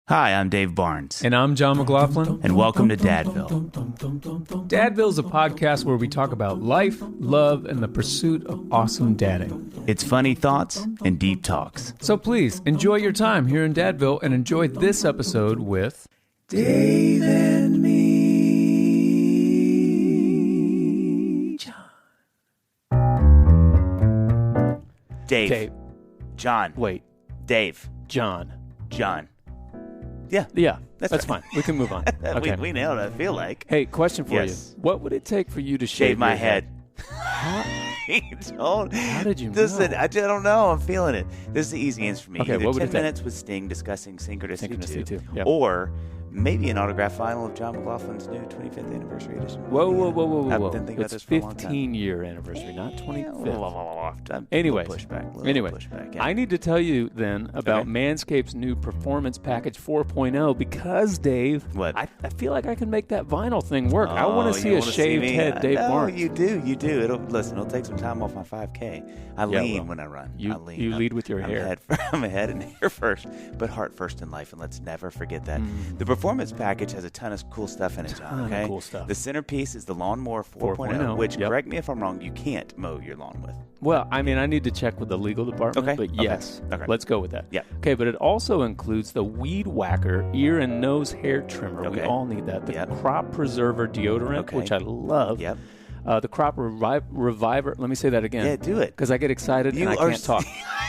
Hi, I'm Dave Barnes. And I'm John McLaughlin. And welcome to Dadville. Dadville is a podcast where we talk about life, love, and the pursuit of awesome dadding. It's funny thoughts and deep talks. So please, enjoy your time here in Dadville and enjoy this episode with... Dave and me. John. Dave. John. Wait. Dave. John. Yeah, that's fine. We can move on. Okay. we nailed it, I feel like. Hey, question for Yes. you. What would it take for you to Shave my your head. How did you Listen, know? I don't know. I'm feeling it. This is the easy answer for me. Okay, Either what would 10 it take? minutes with Sting discussing Synchronicity 2, Yep. or maybe an autograph vinyl of John McLaughlin's new 25th anniversary edition. Whoa. I've been thinking about It's this for a long time. 15-year anniversary, not 25th. Anyways, Anyway, pushback, I need to tell you then about Okay. Manscaped's new Performance Package 4.0 because, Dave, What? I feel like I can make that vinyl thing work. I want to see you a wanna shaved me? head Dave No, Barnes. you do. It'll take some time off my 5K. I lean when I run. You I'm lead with your hair. I'm a head and hair first, but heart first in life, and let's never forget that. The Performance Package has a ton of cool stuff in it, John. Ton of Okay, cool stuff. The centerpiece is the Lawnmower 4.0, which, yep. correct me if I'm wrong, you can't mow your lawn with. Well, I mean, I need to check with the legal department, Okay, but okay, yes, okay. let's go with that. Yeah. Okay, but it also includes the Weed Whacker ear and nose hair trimmer. We Okay. all need that. The Yep. Crop Preserver deodorant, Okay. which I love. Yep. The Crop Reviver. Let me say that again. Yeah, do it. Because I get excited You and I are can't talk.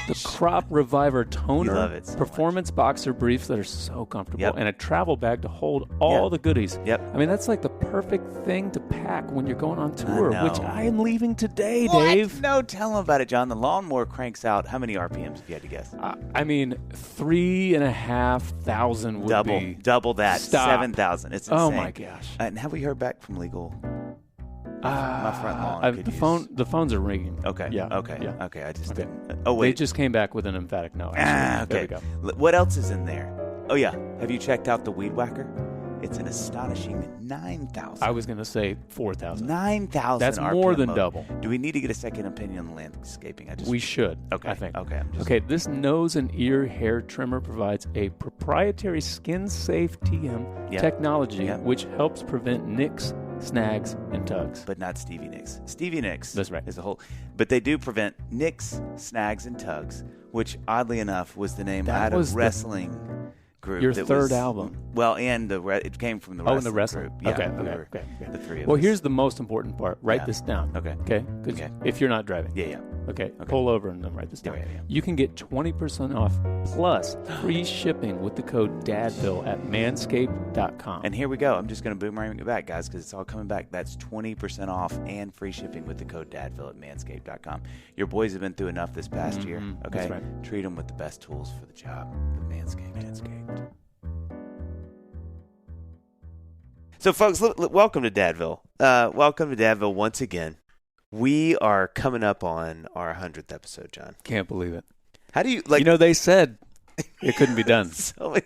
The Crop Reviver Toner. You love it so Performance boxer briefs that are so comfortable. Yep. And a travel bag to hold all Yep. the goodies. Yep. I mean, that's like the perfect thing to pack when you're going on tour, know. which I am leaving today, What? Dave. No, tell them about it, John. The Lawnmower cranks out how many RPMs, if you had to guess? I mean, 3,500 would be... Double that. Stop. 7,000. It's insane. Oh, my gosh. And have we heard back from legal? My front lawn. could The use- the phones are ringing. Okay. Yeah. Okay. Yeah. Okay. I just Okay. didn't. Oh They wait. just came back with an emphatic no. Actually. There we go. What else is in there? Oh yeah. Have you checked out the Weed Whacker? It's an astonishing 9,000. I was going to say 4,000. 9,000. That's RPM more than mode. double. Do we need to get a second opinion on landscaping? We should. Okay. I think. Okay. Okay, this nose and ear hair trimmer provides a proprietary skin-safe TM Yep. technology Yep. which helps prevent nicks, snags, and tugs. But not Stevie Nicks. Stevie Nicks. That's right. Is a whole. But they do prevent nicks, snags, and tugs, which oddly enough was the name That out of was the- wrestling group. Your that third was- album. Well, and it came from the Oh, wrestling and the wrestling. group. Yeah, Okay, we okay, were okay. The three of Well, us. here's the most important part. Write Yeah. this down. Okay. Okay? 'Cause Okay. if you're not driving. Yeah. Okay, pull over and then write this down. Yeah. You can get 20% off plus free shipping with the code DADVILLE at manscaped.com. And here we go. I'm just going to boomerang it back, guys, because it's all coming back. That's 20% off and free shipping with the code DADVILLE at manscaped.com. Your boys have been through enough this past year. Okay, that's right. Treat them with the best tools for the job. The Manscaped. So, folks, welcome to Dadville. Welcome to Dadville once again. We are coming up on our 100th episode, John. Can't believe it. How do you like? You know, they said it couldn't be done. So,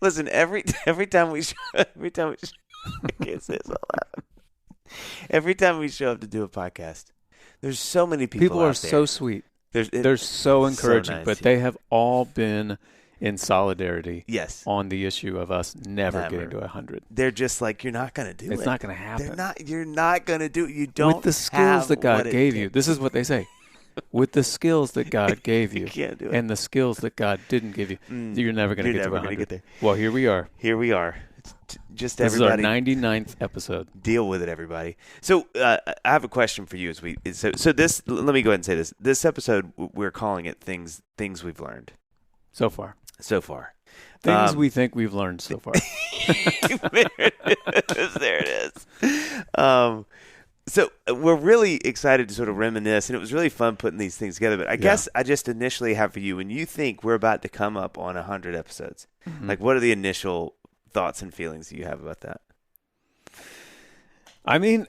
listen, every time we I can't say this out loud. Every time we show up to do a podcast, there's so many people. People are out there. so sweet. They're They're so encouraging, nice. but they have all been in solidarity Yes. on the issue of us never getting to 100. They're just like, you're not going to do it. It's not going to happen. You're not going to do it. You don't With the skills have that God what it gave takes. you. This is what they say. With the skills that God gave you, can't do it. and the skills that God didn't give you, you're never going to get to 100. get there. Well, here we are. Here we are. Just This everybody. is our 99th episode. Deal with it, everybody. So I have a question for you. So this, let me go ahead and say this. This episode, we're calling it things we've learned So far. Things we think we've learned so far. There it is. So we're really excited to sort of reminisce, and it was really fun putting these things together. But I guess I just initially have for you, when you think we're about to come up on 100 episodes, like what are the initial thoughts and feelings you have about that? I mean,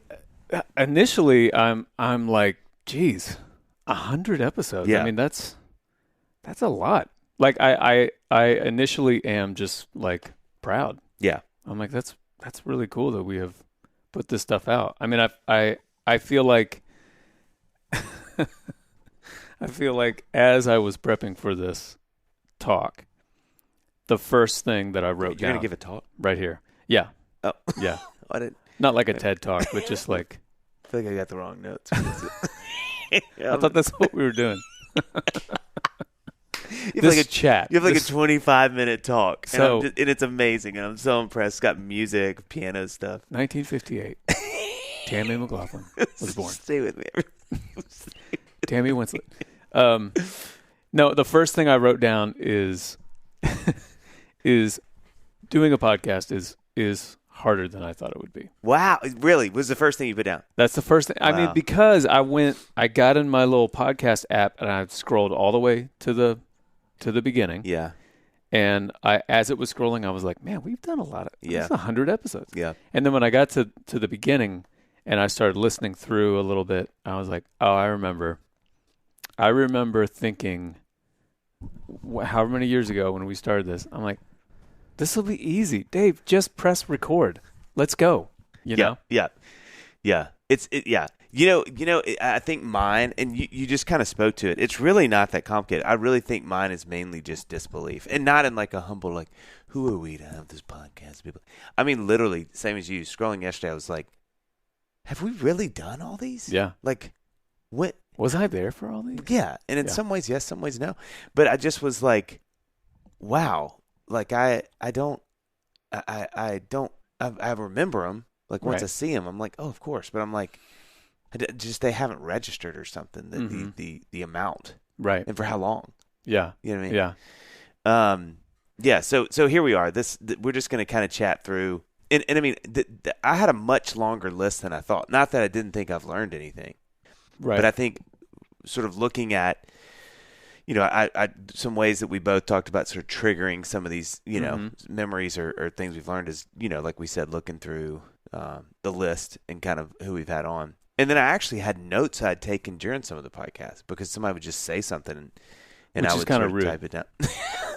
initially, I'm like, geez, 100 episodes. Yeah. I mean, that's a lot. Like, I initially am just like proud. Yeah. I'm like, that's really cool that we have put this stuff out. I mean, I feel like I feel like as I was prepping for this talk, the first thing that I wrote down. You're gonna give a talk right here. Yeah. Oh Yeah. I didn't. Not like a TED talk, but just like. I feel like I got the wrong notes. I thought that's what we were doing. You have chat. You have like a 25-minute talk, So, and it's amazing, and I'm so impressed. It's got music, piano stuff. 1958. Tammy McLaughlin was born. Stay with me. Tammy Winslet. No, the first thing I wrote down is doing a podcast is harder than I thought it would be. Wow, really? Was the first thing you put down? That's the first thing. Wow. I mean, because I got in my little podcast app and I scrolled all the way to the beginning. Yeah. And as it was scrolling, I was like, man, we've done a lot of, yeah. 100 episodes. Yeah. And then when I got to the beginning and I started listening through a little bit, I was like, oh, I remember thinking, however many years ago when we started this, I'm like, this will be easy. Dave, just press record. Let's go. You know? Yeah. Yeah. I think mine, and you just kind of spoke to it. It's really not that complicated. I really think mine is mainly just disbelief, and not in like a humble, like, who are we to have this podcast? People. I mean, literally, same as you. Scrolling yesterday, I was like, have we really done all these? Yeah. Like, what? Was I there for all these? Yeah. And in some ways, yes, some ways, no. But I just was like, wow. Like I remember them. Like once I see them, I'm like, oh, of course. But I'm like, they haven't registered or something. The amount, right? And for how long? Yeah, you know what I mean? Yeah. So here we are. We're just going to kind of chat through. And I mean, I had a much longer list than I thought. Not that I didn't think I've learned anything, right? But I think sort of looking at. I some ways that we both talked about sort of triggering some of these, memories or things we've learned is, like we said, looking through the list and kind of who we've had on. And then I actually had notes I'd taken during some of the podcasts because somebody would just say something and I would kind of type it down.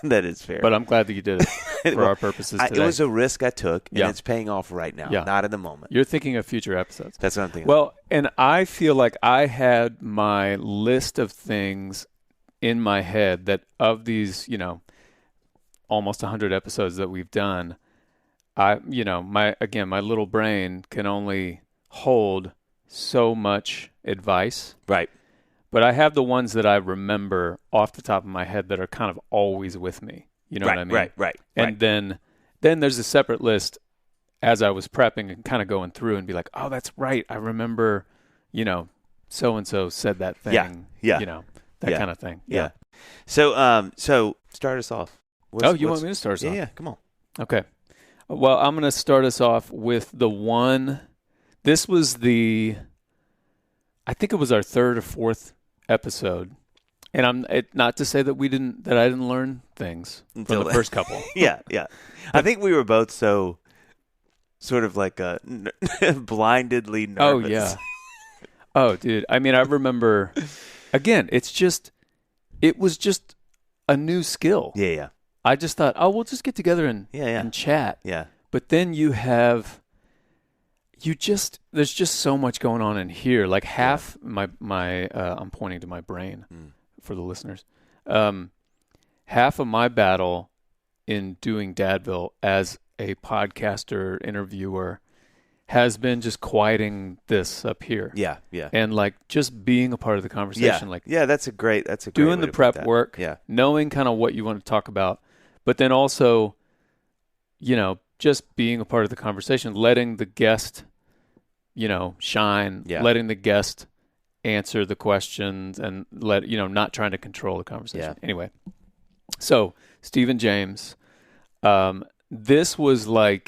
That is fair. But I'm glad that you did it for our purposes today. It was a risk I took, and it's paying off right now, not in the moment. You're thinking of future episodes. That's what I'm thinking. Well, and I feel like I had my list of things in my head that of these, almost 100 episodes that we've done, my little brain can only hold so much advice. Right. But I have the ones that I remember off the top of my head that are kind of always with me. You know what I mean? Right. And then there's a separate list as I was prepping and kind of going through and be like, oh, that's right. I remember, so-and-so said that thing. Yeah. That kind of thing. Yeah. So start us off. You want me to start us off? Yeah, come on. Okay. Well, I'm going to start us off with the one. This was I think it was our third or fourth episode. And not to say that I didn't learn things from the first couple. Yeah. I think we were both so sort of like blindedly nervous. Oh, yeah. Oh, dude. I mean, I remember, again, it was just a new skill. Yeah. I just thought, we'll just get together and chat. Yeah. But then there's just so much going on in here. Like half my I'm pointing to my brain for the listeners. Half of my battle in doing Dadville as a podcaster, interviewer, has been just quieting this up here. Yeah. And like just being a part of the conversation. That's a great doing the prep work, yeah. Knowing kind of what you want to talk about, but then also, just being a part of the conversation, letting the guest, shine, letting the guest answer the questions and not trying to control the conversation. Yeah. Anyway, so Stephen James, this was a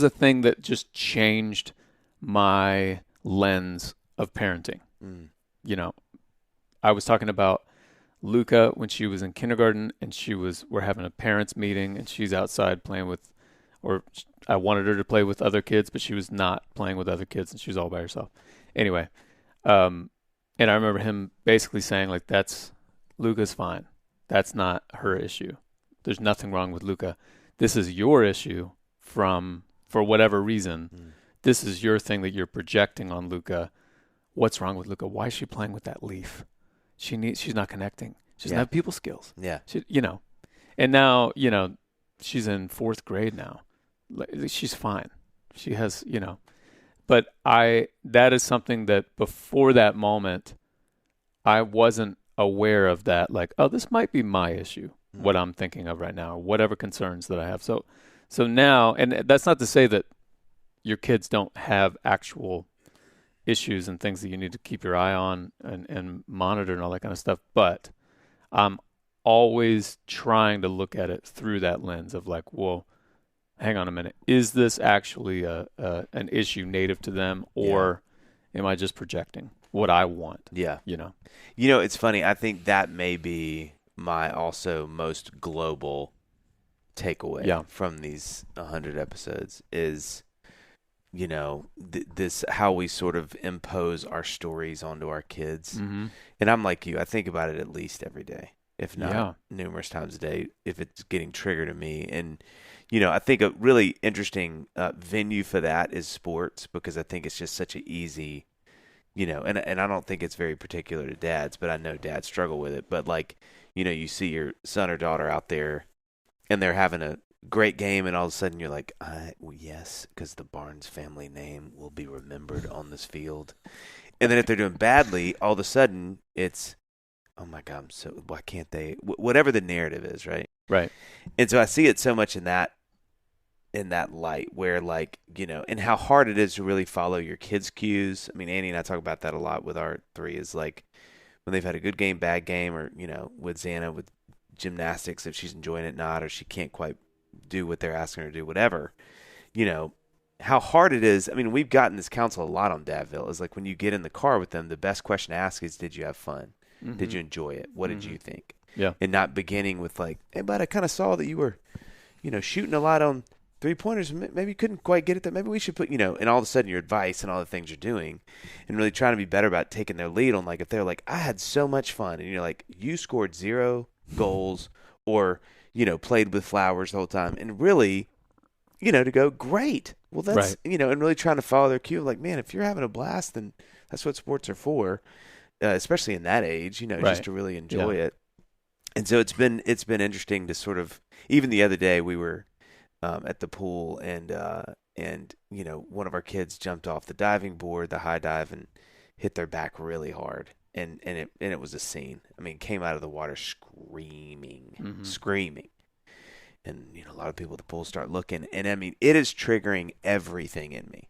thing that just changed my lens of parenting. I was talking about Luca when she was in kindergarten and we're having a parents meeting and she's outside playing with, or I wanted her to play with other kids, but she was not playing with other kids and she was all by herself. Anyway, and I remember him basically saying like, Luca's fine. That's not her issue. There's nothing wrong with Luca. This is your issue for whatever reason. This is your thing that you're projecting on Luca. What's wrong with Luca? Why is she playing with that leaf? She's not connecting. She doesn't have people skills. Yeah. And now, she's in 4th grade now. She's fine. She has, but that is something that before that moment, I wasn't aware of that. Like, oh, this might be my issue, what I'm thinking of right now, or whatever concerns that I have. So now, and that's not to say that your kids don't have actual issues and things that you need to keep your eye on and monitor and all that kind of stuff. But I'm always trying to look at it through that lens of like, well, hang on a minute. Is this actually an issue native to them, or am I just projecting what I want? Yeah. It's funny. I think that may be my also most global takeaway from these 100 episodes is, this how we sort of impose our stories onto our kids. Mm-hmm. And I'm like you. I think about it at least every day, if not numerous times a day, if it's getting triggered in me. And, I think a really interesting venue for that is sports, because I think it's just such an easy, and I don't think it's very particular to dads, but I know dads struggle with it. But like, you see your son or daughter out there and they're having a great game, and all of a sudden you're like, well, yes, because the Barnes family name will be remembered on this field. And then if they're doing badly, all of a sudden it's, oh my God, why can't they? Whatever the narrative is, right? Right. And so I see it so much in that light, where like, and how hard it is to really follow your kids' cues. I mean, Annie and I talk about that a lot with our 3, is like when they've had a good game, bad game, or, with Xana, with gymnastics, if she's enjoying it, not, or she can't quite do what they're asking her to do, whatever, how hard it is. I mean, we've gotten this counsel a lot on Dadville, is like when you get in the car with them, the best question to ask is, did you have fun? Mm-hmm. Did you enjoy it? What did you think? Yeah. And not beginning with like, hey, but I kind of saw that you were, shooting a lot on 3-pointers. Maybe you couldn't quite get it. That maybe we should put, and all of a sudden your advice and all the things you're doing, and really trying to be better about taking their lead on, like, if they're like, I had so much fun, and you're like, you scored 0 goals, or, played with flowers the whole time, and really, to go, great. Well, that's, right. And really trying to follow their cue. Like, man, if you're having a blast, then that's what sports are for, especially in that age, right. just to really enjoy it. And so it's been interesting to sort of, even the other day we were at the pool, and one of our kids jumped off the diving board, the high dive, and hit their back really hard, and it was a scene. I mean, came out of the water screaming, and a lot of people at the pool start looking, and I mean, it is triggering everything in me.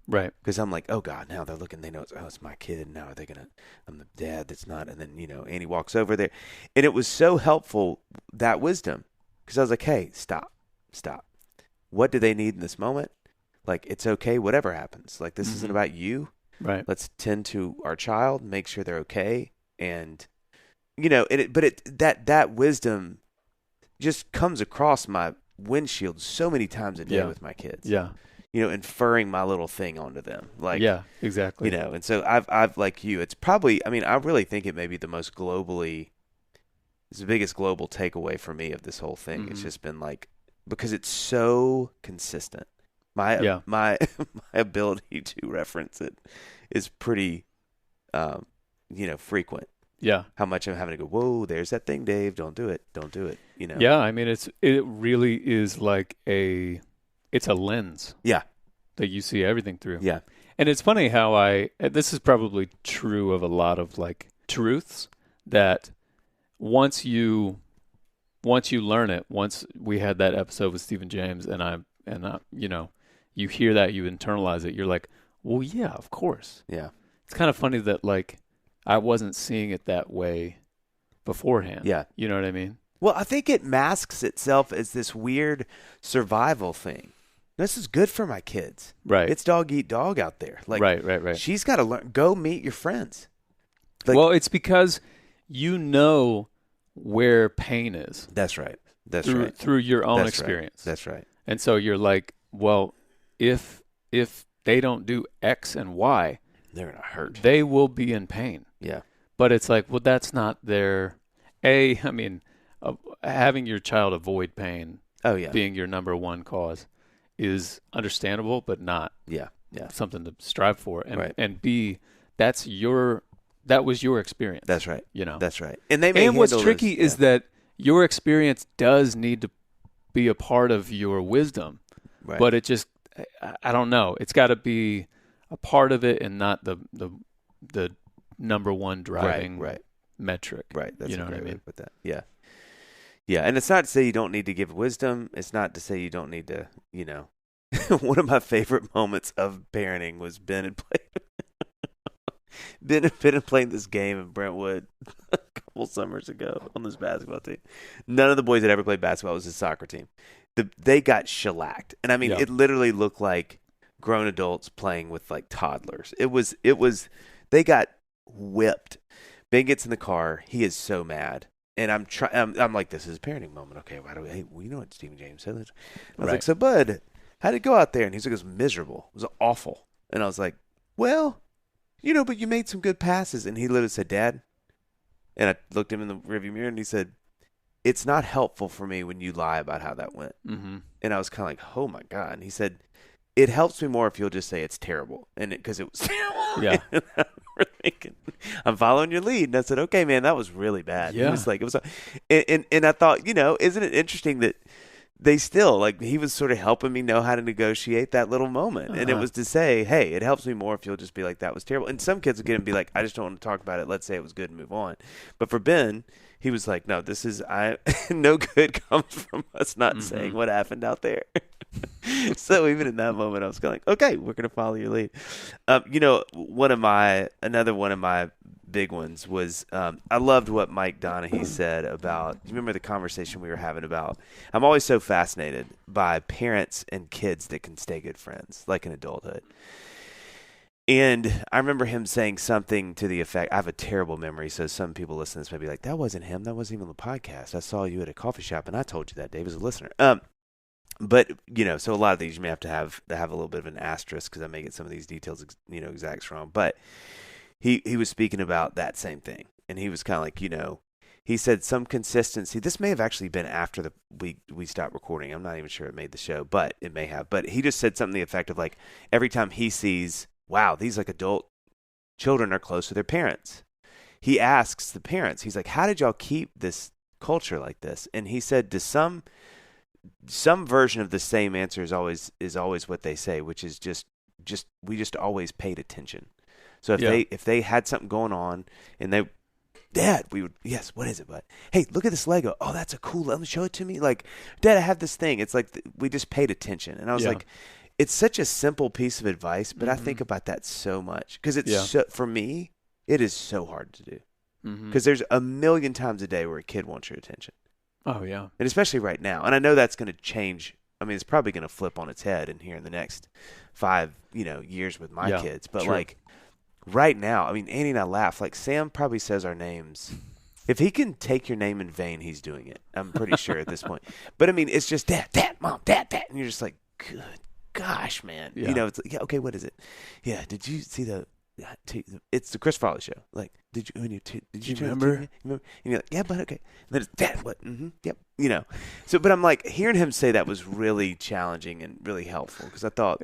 Right. Because I'm like, oh God, now they're looking, they know it's my kid. Now are they going to, I'm the dad that's not. And then, Annie walks over there. And it was so helpful, that wisdom. Because I was like, hey, stop. What do they need in this moment? Like, it's okay, whatever happens. Like, this isn't about you. Right. Let's tend to our child, make sure they're okay. And, that wisdom just comes across my windshield so many times a day with my kids. Yeah. Inferring my little thing onto them. Like, yeah, exactly. And so I've like you, it's probably, I mean, I really think it may be the biggest global takeaway for me of this whole thing. It's just been like, because it's so consistent. My ability to reference it is pretty, frequent. Yeah. How much I'm having to go, whoa, there's that thing, Dave. Don't do it. Yeah. I mean, it really is like it's a lens. Yeah. That you see everything through. Yeah. And it's funny how this is probably true of a lot of like truths, that once you learn it, once we had that episode with Stephen James, and I you hear that, you internalize it, you're like, well, yeah, of course. Yeah. It's kind of funny that like I wasn't seeing it that way beforehand. Yeah. You know what I mean? Well, I think it masks itself as this weird survival thing. This is good for my kids. Right. It's dog eat dog out there. Like, right. She's got to learn. Go meet your friends. Like, well, it's because where pain is. That's right. Through your own experience. That's right. And so you're like, well, if they don't do X and Y, they're gonna hurt. They will be in pain. Yeah. But it's like, well, that's not their. I mean, having your child avoid pain. Oh yeah. Being your number one cause is understandable, but not something to strive for. And and B, that was your experience. That's right. You know. That's right. And what's tricky is that your experience does need to be a part of your wisdom, Right. but it just, I don't know. It's got to be a part of it and not the number one driving metric. Right. That's you know a what I great way mean? to put that. Yeah. Yeah. And it's not to say you don't need to give wisdom. It's not to say you don't need to, one of my favorite moments of parenting was Ben had playing this game in Brentwood a couple summers ago on this basketball team. None of the boys had ever played basketball. It was his soccer team. They got shellacked. And I mean, it literally looked like grown adults playing with like toddlers. It was, they got whipped. Ben gets in the car. He is so mad. And I'm like, this is a parenting moment. Okay, you know what Stephen James said? I was like, so Bud, how did it go out there? And he's like, it was miserable. It was awful. And I was like, well, but you made some good passes. And he literally said, Dad, and I looked him in the rearview mirror and he said, it's not helpful for me when you lie about how that went. Mm-hmm. And I was kind of like, oh my God. And he said, it helps me more if you'll just say it's terrible. And because it was terrible. Yeah. We're thinking, I'm following your lead. And I said, okay, man, that was really bad. Yeah. He was like, and I thought, isn't it interesting that they still, like, he was sort of helping me know how to negotiate that little moment. And it was to say, hey, it helps me more if you'll just be like, that was terrible. And some kids would get and be like, I just don't want to talk about it. Let's say it was good and move on. But for Ben, he was like, no, no good comes from us not saying what happened out there. So even in that moment, I was kind of like, okay, we're going to follow your lead. Another one of my big ones was, I loved what Mike Donaghy said about, do you remember the conversation we were having about, I'm always so fascinated by parents and kids that can stay good friends, like in adulthood. And I remember him saying something to the effect, I have a terrible memory, so some people listening to this may be like, that wasn't him. That wasn't even the podcast. I saw you at a coffee shop, and I told you that, Dave, as a listener. But, so a lot of these you may have to have a little bit of an asterisk because I may get some of these details, exacts wrong. But he was speaking about that same thing. And he was kind of like, he said some consistency. This may have actually been after we stopped recording. I'm not even sure it made the show, but it may have. But he just said something to the effect of like, every time he sees, wow, these like adult children are close to their parents, he asks the parents, he's like, how did y'all keep this culture like this? And he said to some version of the same answer is always what they say, which is just we just always paid attention. So if they had something going on and Dad, we would, yes, what is it, bud? Hey, look at this Lego. Oh, that's a cool, let me show it to me. Like, Dad, I have this thing. It's like we just paid attention. And I was like, it's such a simple piece of advice, but I think about that so much because for me, it is so hard to do because there's a million times a day where a kid wants your attention. Oh, yeah. And especially right now. And I know that's going to change. I mean, it's probably going to flip on its head in here in the next 5, years with my kids. But like right now, I mean, Annie and I laugh. Like Sam probably says our names. If he can take your name in vain, he's doing it. I'm pretty sure at this point. But I mean, it's just Dad, Mom, Dad. And you're just like, good gosh, man. Yeah. It's like, okay, what is it? Yeah, did you see it's the Chris Farley show. Like, did you remember? And you're like, yeah, but okay. And then it's Dad, what? Mm-hmm, yep. So, but I'm like, hearing him say that was really challenging and really helpful because I thought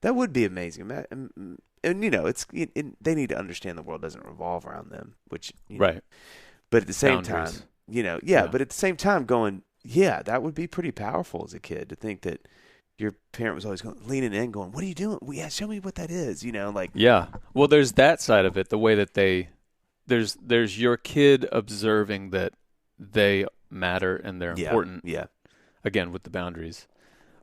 that would be amazing. And they need to understand the world doesn't revolve around them, which right. But at the same time, but at the same time, going, that would be pretty powerful as a kid to think that your parent was always leaning in, going, "What are you doing? Well, yeah, show me what that is." Well, there's that side of it. The way that there's your kid observing that they matter and they're important. Yeah. Again, with the boundaries,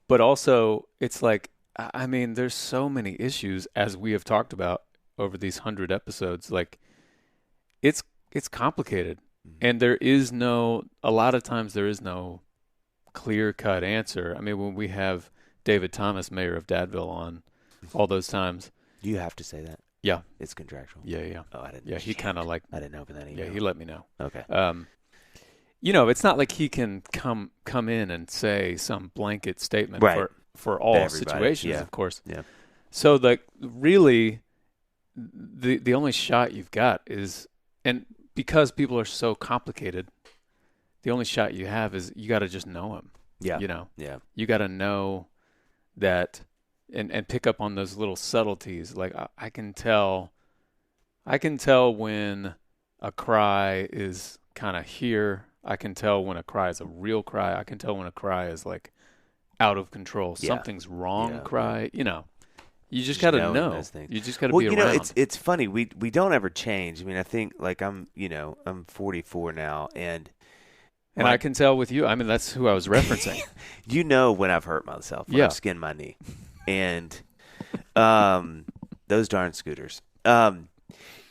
but also it's like, I mean, there's so many issues as we have talked about over these 100 episodes. Like, it's complicated, and a lot of times there is no clear-cut answer. I mean, when we have David Thomas, mayor of Dadville, on all those times. Do you have to say that? Yeah. It's contractual? Yeah. Oh, I didn't. Yeah, he kind of like... I didn't open that email. Yeah, he let me know. Okay. It's not like he can come in and say some blanket statement for all situations, of course. Yeah. So, really, the only shot you've got is... And because people are so complicated, the only shot you have is you got to just know him. Yeah. Yeah. You got to know that and pick up on those little subtleties. Like I can tell when a cry is kind of here I can tell when a cry is a real cry. I can tell when a cry is like out of control. Yeah. Something's wrong cry. You know, you just Just got to knowing know. those things. You just got to be you know, around. it's funny. We don't ever change. I mean, I think like I'm 44 now, and I can tell with you. I mean, that's who I was referencing. you know when I've hurt myself, when I've skinned my knee, and those darn scooters.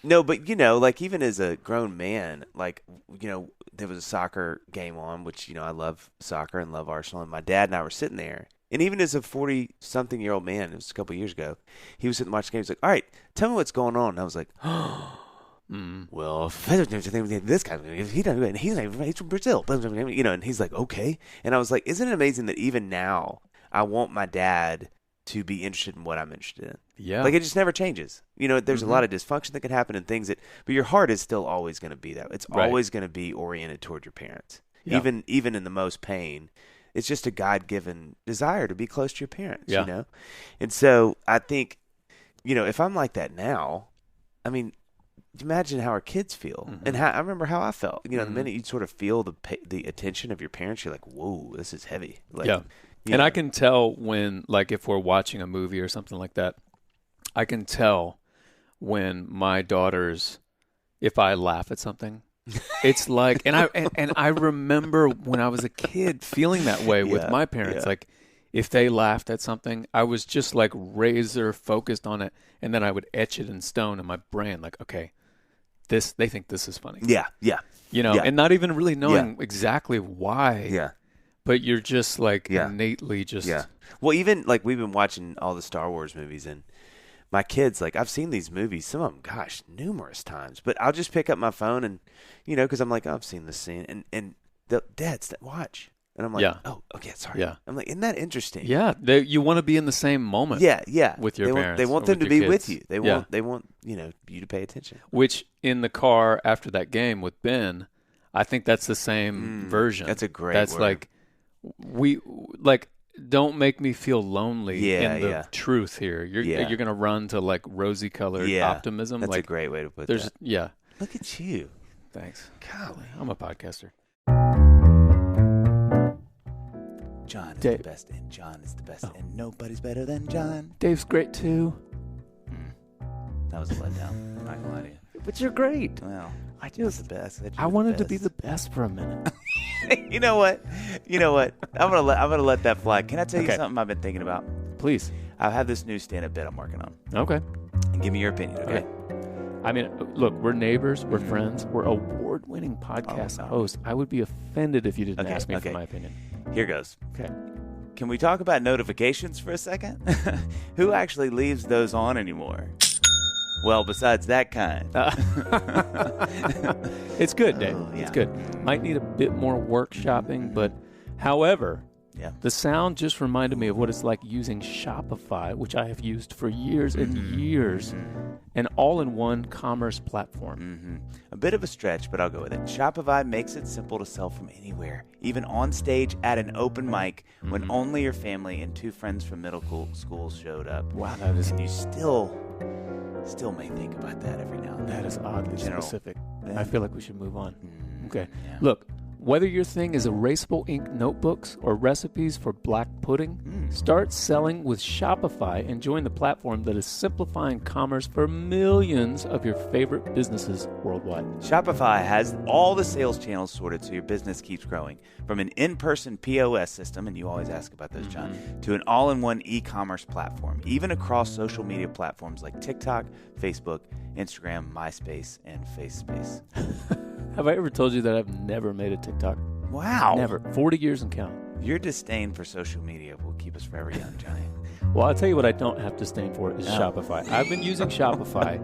No, but like even as a grown man, like there was a soccer game on, which I love soccer and love Arsenal, and my dad and I were sitting there. And even as a 40-something-year-old man, it was a couple of years ago, he was sitting watching the game. He's like, all right, tell me what's going on. And I was like, well, this guy, he's from Brazil. And he's like, okay. And I was like, isn't it amazing that even now I want my dad to be interested in what I'm interested in? Yeah. Like it just never changes. There's a lot of dysfunction that can happen and things but your heart is still always going to be that. It's always going to be oriented toward your parents. Yeah. Even in the most pain. It's just a God-given desire to be close to your parents, And so I think, if I'm like that now, I mean, imagine how our kids feel. And I remember how I felt. The minute you sort of feel the attention of your parents, you're like, whoa, this is heavy. Like, And I can tell when, like, if we're watching a movie or something like that, I can tell when my daughters, if I laugh at something, it's like, and I remember when I was a kid feeling that way with my parents. Like, if they laughed at something, I was just like razor focused on it, and then I would etch it in stone in my brain. Like, okay, they think this is funny. Yeah. And not even really knowing exactly why. Yeah. But you're just like innately just. Yeah. Well, even like we've been watching all the Star Wars movies, and my kids, like, I've seen these movies, some of them, gosh, numerous times. But I'll just pick up my phone and, because I'm like, oh, I've seen this scene. And Dad, watch. And I'm like, oh, okay, sorry. Yeah. I'm like, isn't that interesting? Yeah. You want to be in the same moment. Yeah. With your parents. They want them to be with you. They want you to pay attention. Which, in the car after that game with Ben, I think that's the same version. That's a great That's word. like, don't make me feel lonely in the Yeah. truth here. You're gonna run to like rosy colored optimism. That's like, a great way to put that. Yeah. Look at you. Thanks. Golly. I'm a podcaster. Jon is the best, and Jon is the best, and nobody's better than Jon. Dave's great too. That was a letdown. I'm not gonna lie to you. But you're great. Well, the best. I wanted to be the best for a minute. You know what? I'm gonna let that fly. Can I tell you something I've been thinking about? Please. I have this new stand-up bit I'm working on. Okay. And give me your opinion, okay? I mean, look, we're neighbors, we're friends, we're award-winning podcast hosts. I would be offended if you didn't ask me for my opinion. Here goes. Okay. Can we talk about notifications for a second? Who actually leaves those on anymore? Well, besides that kind. It's good, Dave. It's good. Might need a bit more workshopping, but however, the sound just reminded me of what it's like using Shopify, which I have used for years and years, an all-in-one commerce platform. A bit of a stretch, but I'll go with it. Shopify makes it simple to sell from anywhere, even on stage at an open mic when only your family and 2 friends from middle school showed up. Wow, that is... And you still may think about that every now and then. That is oddly specific. I feel like we should move on. Okay. Yeah. Look, whether your thing is erasable ink notebooks or recipes for black pudding, start selling with Shopify and join the platform that is simplifying commerce for millions of your favorite businesses worldwide. Shopify has all the sales channels sorted so your business keeps growing. From an in-person POS system, and you always ask about those, Jon, to an all-in-one e-commerce platform, even across social media platforms like TikTok, Facebook, Instagram, MySpace, and FaceSpace. Have I ever told you that I've never made a TikTok? Wow. Never. 40 years and counting. Your disdain for social media will keep us forever young, Johnny. Well, I'll tell you what I don't have disdain for is Shopify. I've been using Shopify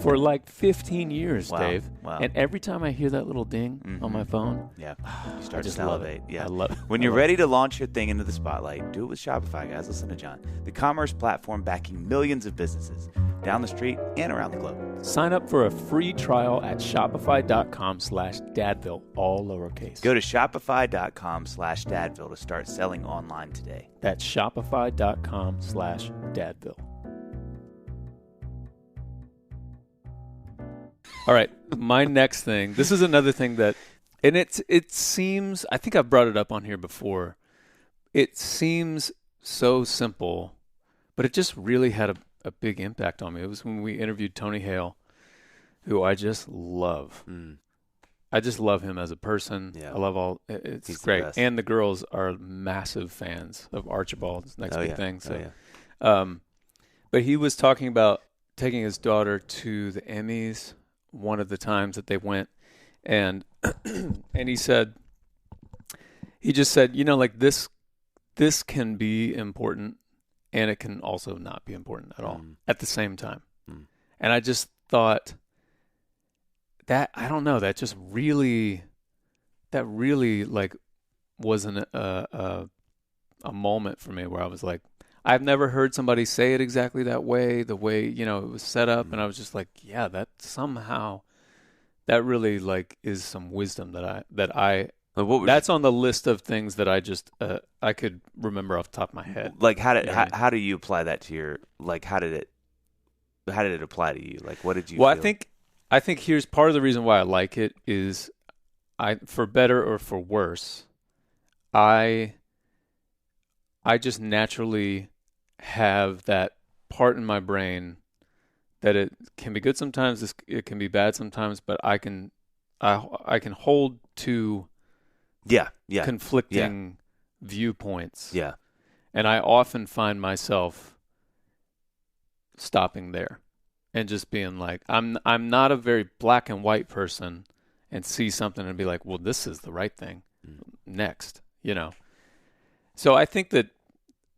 for like 15 years, Dave. Wow. And every time I hear that little ding on my phone, you start to salivate. Love it. Yeah. I love it. When you're ready to launch your thing into the spotlight, do it with Shopify, guys. Listen to Jon. The commerce platform backing millions of businesses down the street and around the globe. Sign up for a free trial at shopify.com/Dadville, all lowercase. Go to shopify.com/Dadville to start selling online today. That's shopify.com/Dadville. All right, my next thing. This is another thing that And it seems, I think I've brought it up on here before. It seems so simple, but it just really had a big impact on me. It was when we interviewed Tony Hale, who I just love. I just love him as a person. Yeah. I love it's He's great. the best. And the girls are massive fans of Archibald's next big yeah. thing. So, Oh, yeah. but he was talking about taking his daughter to the Emmys one of the times that they went. And and he just said, like this can be important and it can also not be important at all at the same time. And I just thought that, I don't know, that really like wasn't a moment for me where I was like, I've never heard somebody say it exactly that way, the way, it was set up. And I was just like, yeah, that somehow, that really like is some wisdom that's on the list of things that I just, I could remember off the top of my head. Like how do you apply that to your, like, how did it apply to you? Like, what did you feel? I think here's part of the reason why I like it is for better or for worse, I just naturally have that part in my brain that it can be good sometimes, it can be bad sometimes, but I can hold to conflicting viewpoints. Yeah. And I often find myself stopping there and just being like, I'm not a very black and white person and see something and be like, well, this is the right thing next, So I think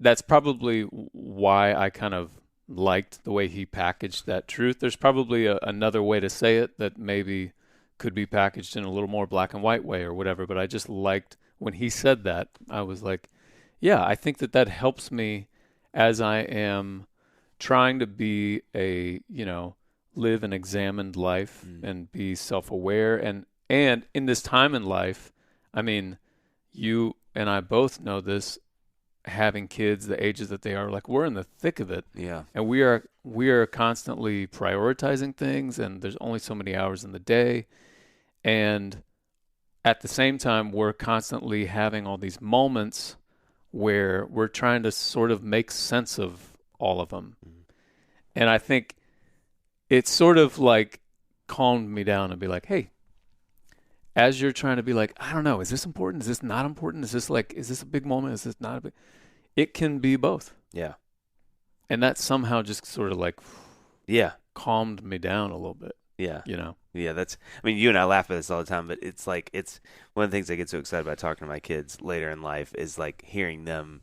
that's probably why I kind of liked the way he packaged that truth. There's probably another way to say it that maybe could be packaged in a little more black and white way or whatever, but I just liked when he said that. I was like, yeah, I think that helps me as I am trying to be live an examined life and be self-aware. And in this time in life, I mean, you and I both know this, having kids the ages that they are, like, we're in the thick of it. Yeah. And we are constantly prioritizing things, and there's only so many hours in the day. And at the same time, we're constantly having all these moments where we're trying to sort of make sense of all of them. And I think it sort of like calmed me down and be like, hey, as you're trying to be like, I don't know, is this important? Is this not important? Is this a big moment? Is this not a big? It can be both. Yeah. And that somehow just sort of like, calmed me down a little bit. Yeah. Yeah, you and I laugh at this all the time, but it's like, it's one of the things I get so excited about talking to my kids later in life is like hearing them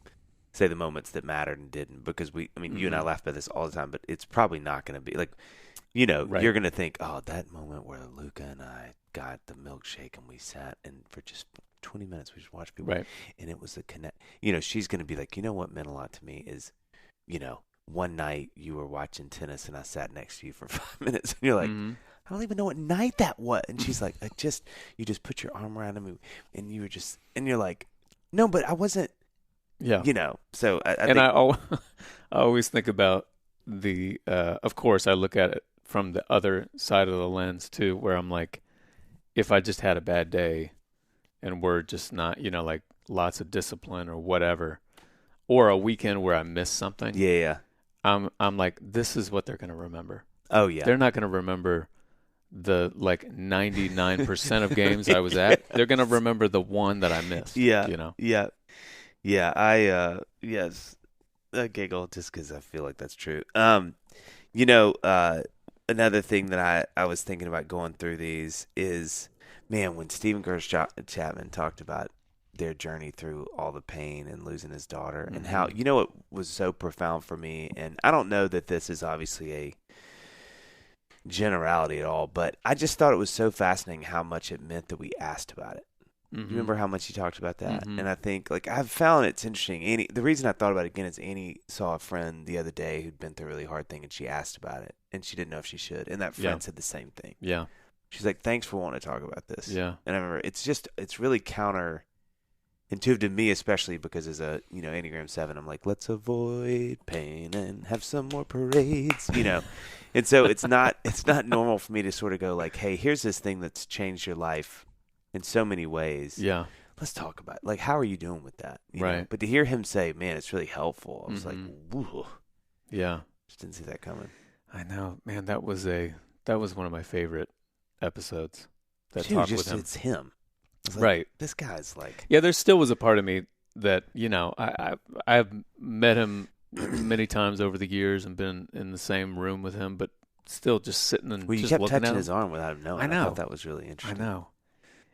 say the moments that mattered and didn't, because you and I laugh about this all the time, but it's probably not going to be like, right. You're going to think, oh, that moment where Luca and I got the milkshake and we sat and for just 20 minutes we just watched people, right. And it was a connect. She's going to be like, what meant a lot to me is, one night you were watching tennis and I sat next to you for 5 minutes, and you're like, I don't even know what night that was. And she's like, you just put your arm around him and you were just, and you're like, no, but I wasn't. Yeah. So I always think about of course I look at it from the other side of the lens too, where I'm like, if I just had a bad day and we're just not, like lots of discipline or whatever, or a weekend where I missed something. Yeah. I'm like, this is what they're going to remember. Oh yeah. They're not going to remember the like 99% of games I was at. They're going to remember the one that I missed. Yeah. Yeah. I giggle just because I feel like that's true. Another thing that I was thinking about going through these is, man, when Stephen Chapman talked about their journey through all the pain and losing his daughter, and how, it was so profound for me. And I don't know that this is obviously a generality at all, but I just thought it was so fascinating how much it meant that we asked about it. You remember how much he talked about that? And I think, like, I've found it's interesting. The reason I thought about it again is Annie saw a friend the other day who'd been through a really hard thing, and she asked about it, and she didn't know if she should. And that friend said the same thing. Yeah. She's like, thanks for wanting to talk about this. Yeah. And I remember, it's really counterintuitive to me, especially because as a, Enneagram 7, I'm like, let's avoid pain and have some more parades, And so it's not normal for me to sort of go like, hey, here's this thing that's changed your life. in so many ways. Yeah. Let's talk about it. Like, how are you doing with that? You Right. know? But to hear him say, man, it's really helpful. I was like, woo. Yeah. Just didn't see that coming. I know, man. That was one of my favorite episodes. That Dude, talk just, with him. it's him. I was like, Right. This guy's like. Yeah, there still was a part of me that, I've met him many times over the years and been in the same room with him, but still just sitting and Well, you just kept looking at touching him. his arm without him knowing. I know. I thought that was really interesting. I know.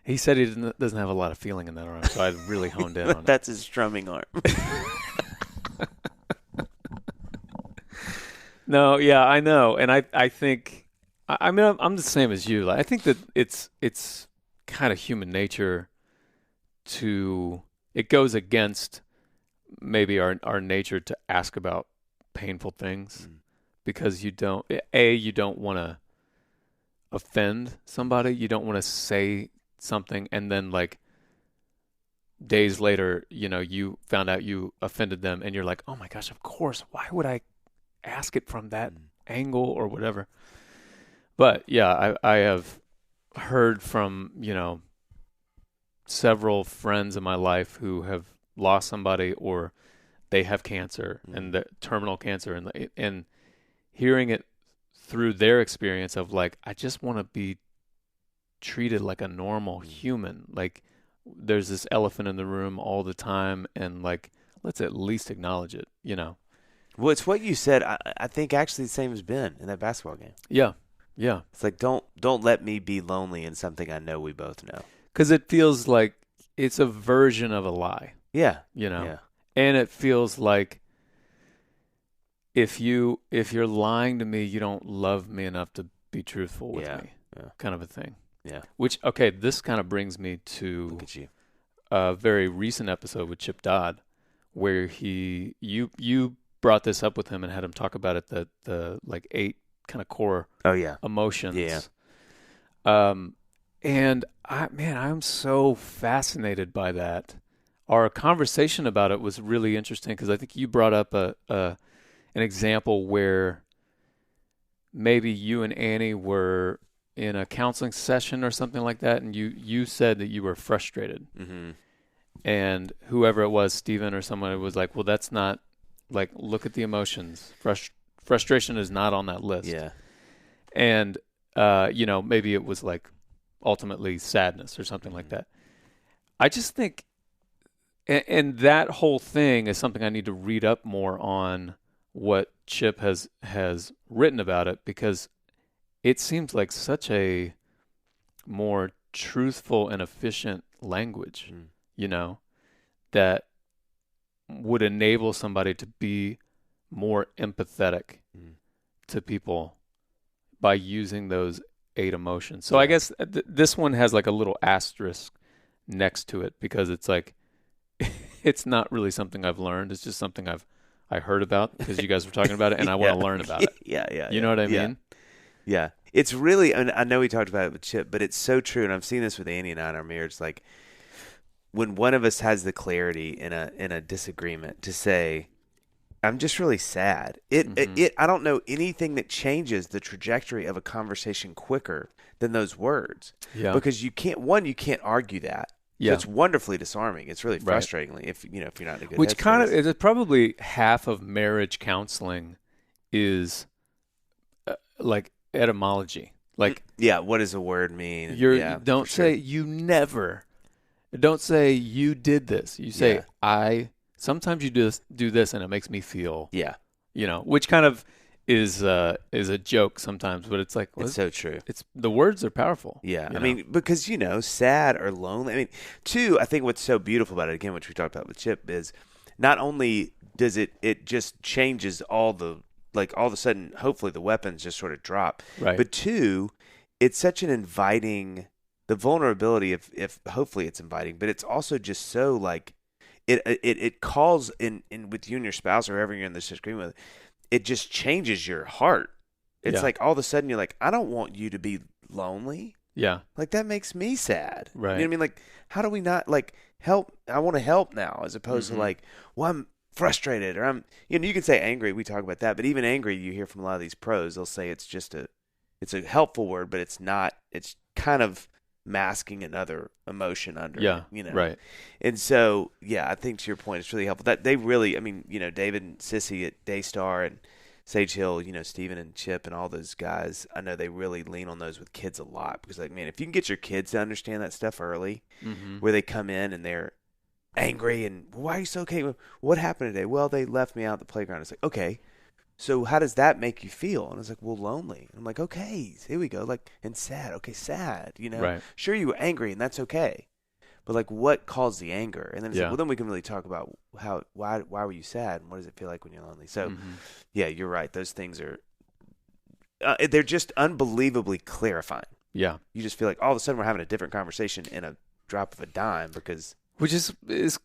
He said he doesn't have a lot of feeling in that arm, so I really honed in on it. That's his strumming arm. No, yeah, I know, and I think, I mean, I'm the same as you. Like, I think that it's kind of human nature it goes against maybe our nature to ask about painful things because you don't want to offend somebody. You don't want to say something and then like days later, you found out you offended them and you're like, oh my gosh, of course. Why would I ask it from that angle or whatever? But yeah, I have heard from, several friends in my life who have lost somebody or they have cancer and the terminal cancer and hearing it through their experience of like, I just want to be treated like a normal human. Like there's this elephant in the room all the time and like, let's at least acknowledge it, Well, it's what you said. I think actually the same as Ben in that basketball game. Yeah. Yeah. It's like, don't let me be lonely in something I know we both know. Because it feels like it's a version of a lie. Yeah. Yeah. And it feels like if you're lying to me, you don't love me enough to be truthful with me. Yeah. Kind of a thing. Yeah. Which, okay, this kind of brings me to Look at you. A very recent episode with Chip Dodd where you brought this up with him and had him talk about it, the like 8 kind of core emotions. Yeah. And I'm so fascinated by that. Our conversation about it was really interesting because I think you brought up an example where maybe you and Annie were in a counseling session or something like that, and you said that you were frustrated. Mm-hmm. And whoever it was, Steven or someone, was like, well, that's not, like, look at the emotions. Frustration is not on that list. Yeah. And, maybe it was like ultimately sadness or something like that. I just think, and that whole thing is something I need to read up more on what Chip has written about it, because it seems like such a more truthful and efficient language, that would enable somebody to be more empathetic to people by using those 8 emotions. So I guess this one has like a little asterisk next to it because it's like, it's not really something I've learned. It's just something I heard about because you guys were talking about it and I want to learn about it. Yeah. You know what I mean? Yeah. It's really, and I know we talked about it with Chip, but it's so true. And I've seen this with Annie and I in our marriage. Like when one of us has the clarity in a disagreement to say, I'm just really sad. I don't know anything that changes the trajectory of a conversation quicker than those words. Yeah. Because you can't argue that. Yeah. So it's wonderfully disarming. It's really frustratingly if you're not in a good Which headspace. kind of is probably half of marriage counseling is like etymology. Like, what does a word mean? Don't say you never. Don't say you did this. You say I. Sometimes you do this, and it makes me feel. Yeah. Which kind of is a joke sometimes, but it's like it's so true. It's the words are powerful. Yeah, I mean, because sad or lonely. I mean, too. I think what's so beautiful about it, again, which we talked about with Chip, is not only does it just changes all of a sudden, hopefully the weapons just sort of drop. Right. But 2, it's such an inviting, the vulnerability if hopefully it's inviting, but it's also just so like it calls in with you and your spouse or whoever you're in this disagreement with, it just changes your heart. It's like all of a sudden you're like, I don't want you to be lonely. Yeah. Like that makes me sad. Right. You know what I mean? Like, how do we not like help? I want to help now, as opposed to like, well, I'm frustrated or I'm, you can say angry. We talk about that, but even angry, you hear from a lot of these pros, they'll say it's a helpful word, but it's not, it's kind of masking another emotion under Yeah, it, you know? right. And so, yeah, I think to your point, it's really helpful. That they really, I mean, you know, David and Sissy at Daystar and Sage Hill, you know, Steven and Chip and all those guys, I know they really lean on those with kids a lot because, like, man, if you can get your kids to understand that stuff early, where they come in and they're angry and why are you so okay? What happened today? Well, they left me out at the playground. It's like, okay, so how does that make you feel? And I was like, well, lonely. And I'm like, okay, here we go. Like, and sad. Okay, sad. You know, Right. Sure, you were angry and that's okay. But like, what caused the anger? And then it's like, well, then we can really talk about why were you sad and what does it feel like when you're lonely? So, yeah, you're right. Those things are they're just unbelievably clarifying. Yeah, You just feel like all of a sudden we're having a different conversation in a drop of a dime because which is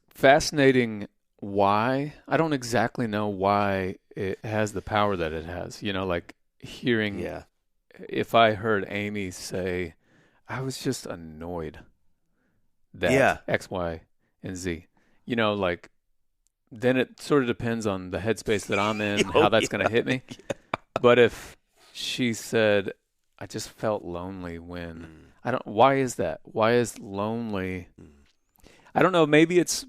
fascinating. Why? I don't exactly know why it has the power that it has. You know, like hearing. yeah, If I heard Amy say, "I was just annoyed that Yeah. X, Y, and Z," you know, like then it sort of depends on the headspace that I'm in, how that's going to hit me. But if she said, "I just felt lonely when," I don't. Why is that? Why is lonely? I don't know. Maybe it's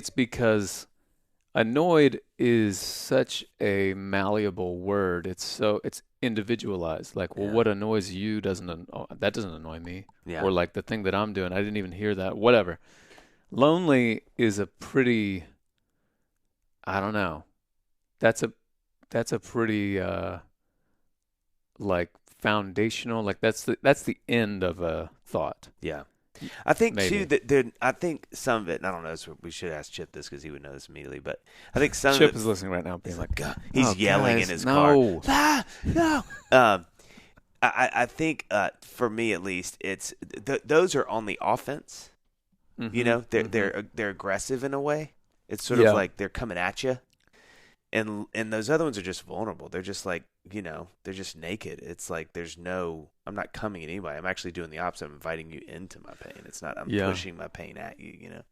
because annoyed is such a malleable word. It's individualized. Like, well, what annoys you that doesn't annoy me. Yeah. Or like the thing that I'm doing, I didn't even hear that. Whatever. Lonely is a pretty. I don't know. That's a pretty like foundational. Like that's the end of a thought. Yeah. I think Maybe. too that I think some of it, and I don't know, so we should ask Chip this because he would know this immediately. But I think some Chip of it, is listening right now, being like, God, he's "Oh, yelling guys, in his no. car. No. I think for me at least, it's those are on the offense. You know, they're aggressive in a way. It's sort of like they're coming at you, and those other ones are just vulnerable. They're just like, you know, they're just naked. It's like I'm not coming at anybody. I'm actually doing the opposite. I'm inviting you into my pain. It's not I'm pushing my pain at you. You know,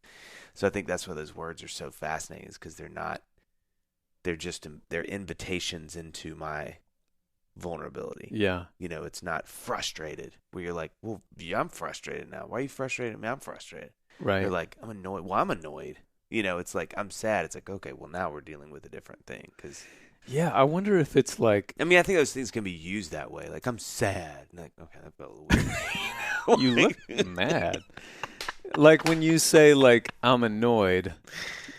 so I think that's why those words are so fascinating. Is because they're invitations into my vulnerability. Yeah. You know, it's not frustrated where you're like, well, yeah, I'm frustrated now. Why are you frustrated? I mean, I'm frustrated. Right. You're like, I'm annoyed. Well, I'm annoyed. You know, it's like, I'm sad. It's like, okay, well, now we're dealing with a different thing. Cause, Yeah, I wonder if it's like... I mean, I think those things can be used that way. Like, I'm sad. And like, okay, that felt a little weird. You look mad. Like, when you say, like, I'm annoyed,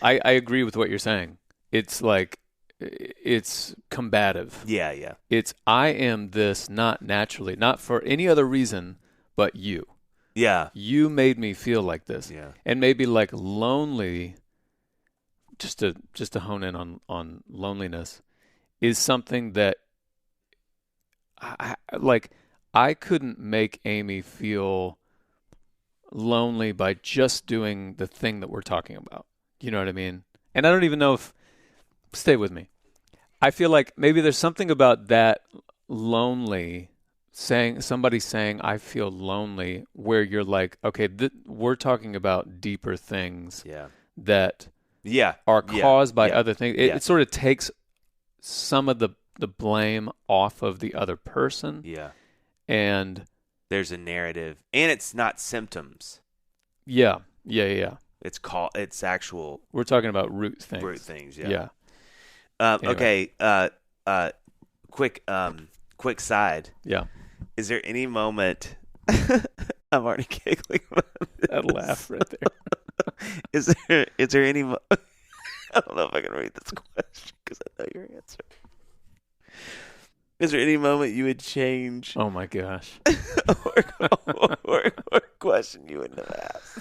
I agree with what you're saying. It's like, it's combative. Yeah. It's, I am this not naturally, not for any other reason but you. Yeah. You made me feel like this. Yeah. And maybe like lonely, just to hone in on loneliness, is something that I couldn't make Amy feel lonely by just doing the thing that we're talking about. You know what I mean? And I don't even know if, stay with me. I feel like maybe there's something about that lonely, somebody saying I feel lonely, where you're like, okay, we're talking about deeper things that are caused by other things. It sort of takes some of the blame off of the other person. Yeah. And there's a narrative, and it's not symptoms. Yeah. It's actual. We're talking about root things. Yeah. Anyway. Okay. Quick side. Yeah. Is there any moment? I'm already giggling. That laugh right there. Is there any? I don't know if I can read this question because I know your answer. Is there any moment you would change? Oh my gosh. or question you wouldn't have asked?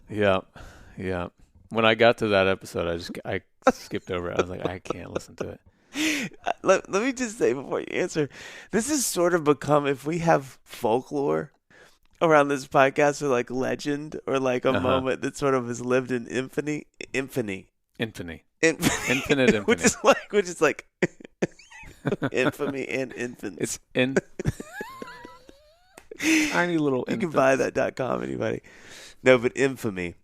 Yeah. When I got to that episode, I skipped over it. I was like, I can't listen to it. Let me just say before you answer, this has sort of become, if we have folklore around this podcast, or like legend, or like a moment that sort of has lived in infamy. Infinite infamy. which is like infamy and infants. It's tiny little You infants. can buy that.com, anybody. No, but infamy.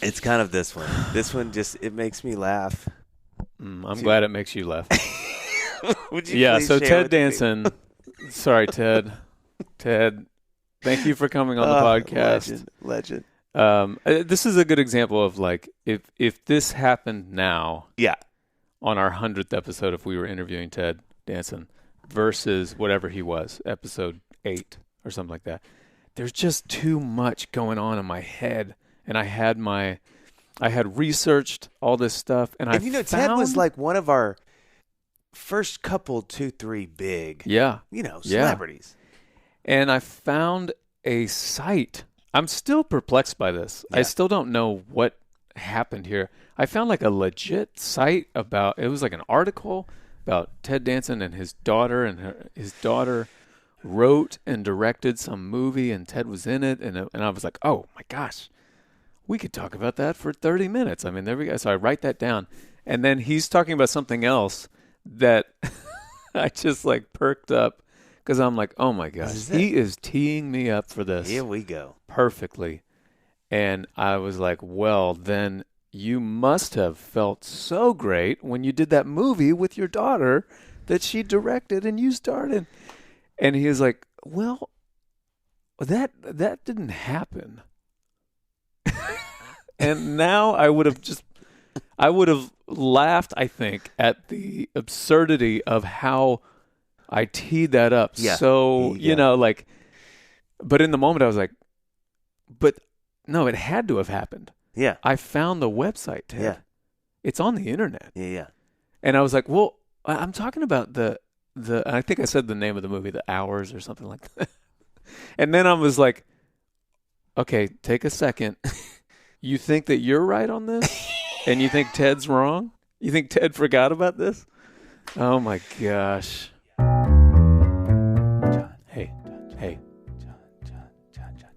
It's kind of this one. This one just, it makes me laugh. I'm glad it makes you laugh. Would you please so share Ted with Danson, sorry, Ted, Thank you for coming on the podcast. Legend. This is a good example of like if this happened now, on our 100th episode, if we were interviewing Ted Danson versus whatever he was, episode 8 or something like that. There's just too much going on in my head, and I had researched all this stuff, and Ted was like one of our first couple 2-3 big celebrities. And I found a site. I'm still perplexed by this. I still don't know what happened here. I found like a legit site about, it was like an article about Ted Danson and his daughter, and his daughter wrote and directed some movie, and Ted was in it, and I was like, oh my gosh, we could talk about that for 30 minutes. I mean, there we go. So I write that down, and then he's talking about something else that I just like perked up because I'm like, oh my gosh, he is teeing me up for this. Here we go. Perfectly. And I was like, well, then you must have felt so great when you did that movie with your daughter that she directed and you started. And he was like, well, that didn't happen. And now I would have laughed, I think, at the absurdity of how I teed that up. Yeah. So, like, but in the moment I was like, but no, it had to have happened. Yeah. I found the website, Ted. Yeah. It's on the internet. Yeah. And I was like, well, I'm talking about I think I said the name of the movie, The Hours or something like that. And then I was like, okay, take a second. You think that you're right on this? And you think Ted's wrong? You think Ted forgot about this? Oh my gosh. John. Hey. John.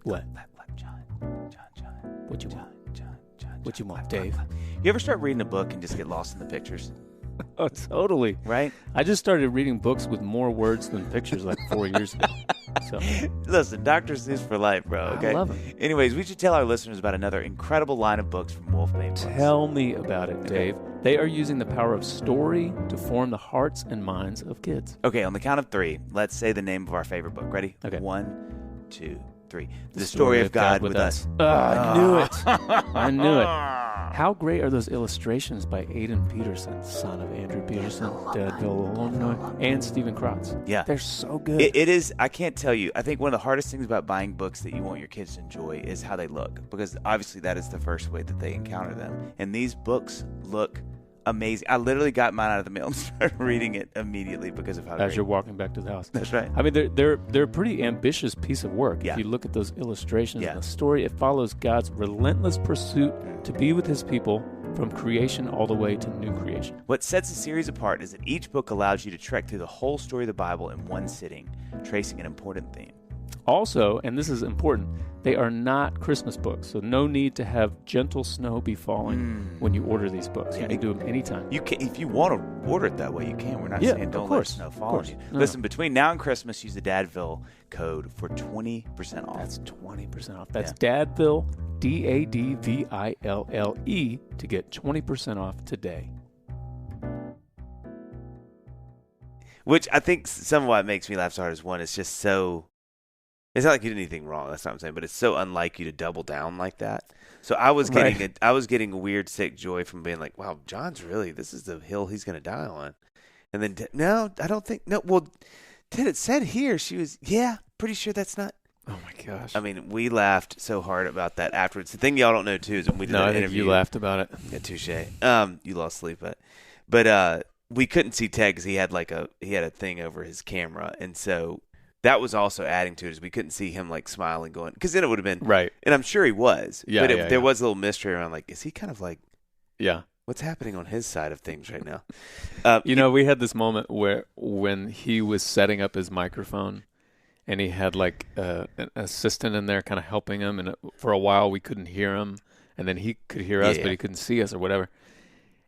What? John. What you want? John. What you want, Dave? You ever start reading a book and just get lost in the pictures? Oh, totally. Right? I just started reading books with more words than pictures like 4 years ago. So Listen, Dr. Seuss for life, bro. Okay? I love him. Anyways, we should tell our listeners about another incredible line of books from Wolfbane Books. Tell me about it, Dave. They are using the power of story to form the hearts and minds of kids. Okay, on the count of 3, let's say the name of our favorite book. Ready? Okay. 1, 2, 3. The Story of God with Us. I knew it. I knew it. How great are those illustrations by Aidan Peterson, son of Andrew Peterson, Dadville, Illinois, and Stephen Krotz? Yeah. They're so good. It is, I can't tell you. I think one of the hardest things about buying books that you want your kids to enjoy is how they look, because obviously that is the first way that they encounter them. And these books look amazing. I literally got mine out of the mail and started reading it immediately because of how As you're walking back to the house. That's right. I mean, they're a pretty ambitious piece of work. Yeah. If you look at those illustrations and the story, it follows God's relentless pursuit to be with his people from creation all the way to new creation. What sets the series apart is that each book allows you to trek through the whole story of the Bible in one sitting, tracing an important theme. Also, and this is important, they are not Christmas books, so no need to have gentle snow be falling when you order these books. You can do them anytime. You can, if you want to order it that way, you can. We're not saying don't let snow fall on you. No. Listen, between now and Christmas, use the Dadville code for 20% off. That's 20% off. That's Dadville, Dadville, to get 20% off today. Which I think some of what makes me laugh so hard is one, it's just so... It's not like you did anything wrong. That's not what I'm saying. But it's so unlike you to double down like that. So I was getting a weird, sick joy from being like, wow, John's really, this is the hill he's going to die on. And then, no, I don't think, no, well, Ted, it said here, she was, pretty sure that's not. Oh, my gosh. I mean, we laughed so hard about that afterwards. The thing y'all don't know, too, is when we did that interview. You laughed about it. Yeah, touche. You lost sleep, but we couldn't see Ted because he had a thing over his camera. And so that was also adding to it, is we couldn't see him like smiling, going, because then it would have been right. And I'm sure he was, but there was a little mystery around, like, is he kind of like, yeah, what's happening on his side of things right now? We had this moment where when he was setting up his microphone, and he had like an assistant in there, kind of helping him, and for a while we couldn't hear him, and then he could hear us, but he couldn't see us or whatever.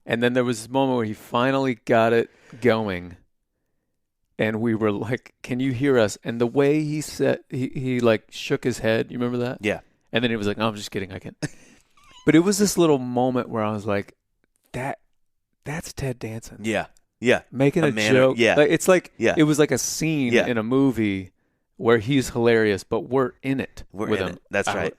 And then there was this moment where he finally got it going. And we were like, can you hear us? And the way he said, he like shook his head. You remember that? Yeah. And then he was like, no, I'm just kidding. I can't. But it was this little moment where I was like, that's Ted Danson. Yeah. Yeah. Making a joke. Yeah. Like, it's like, it was like a scene in a movie where he's hilarious, but we're in it with him. That's right.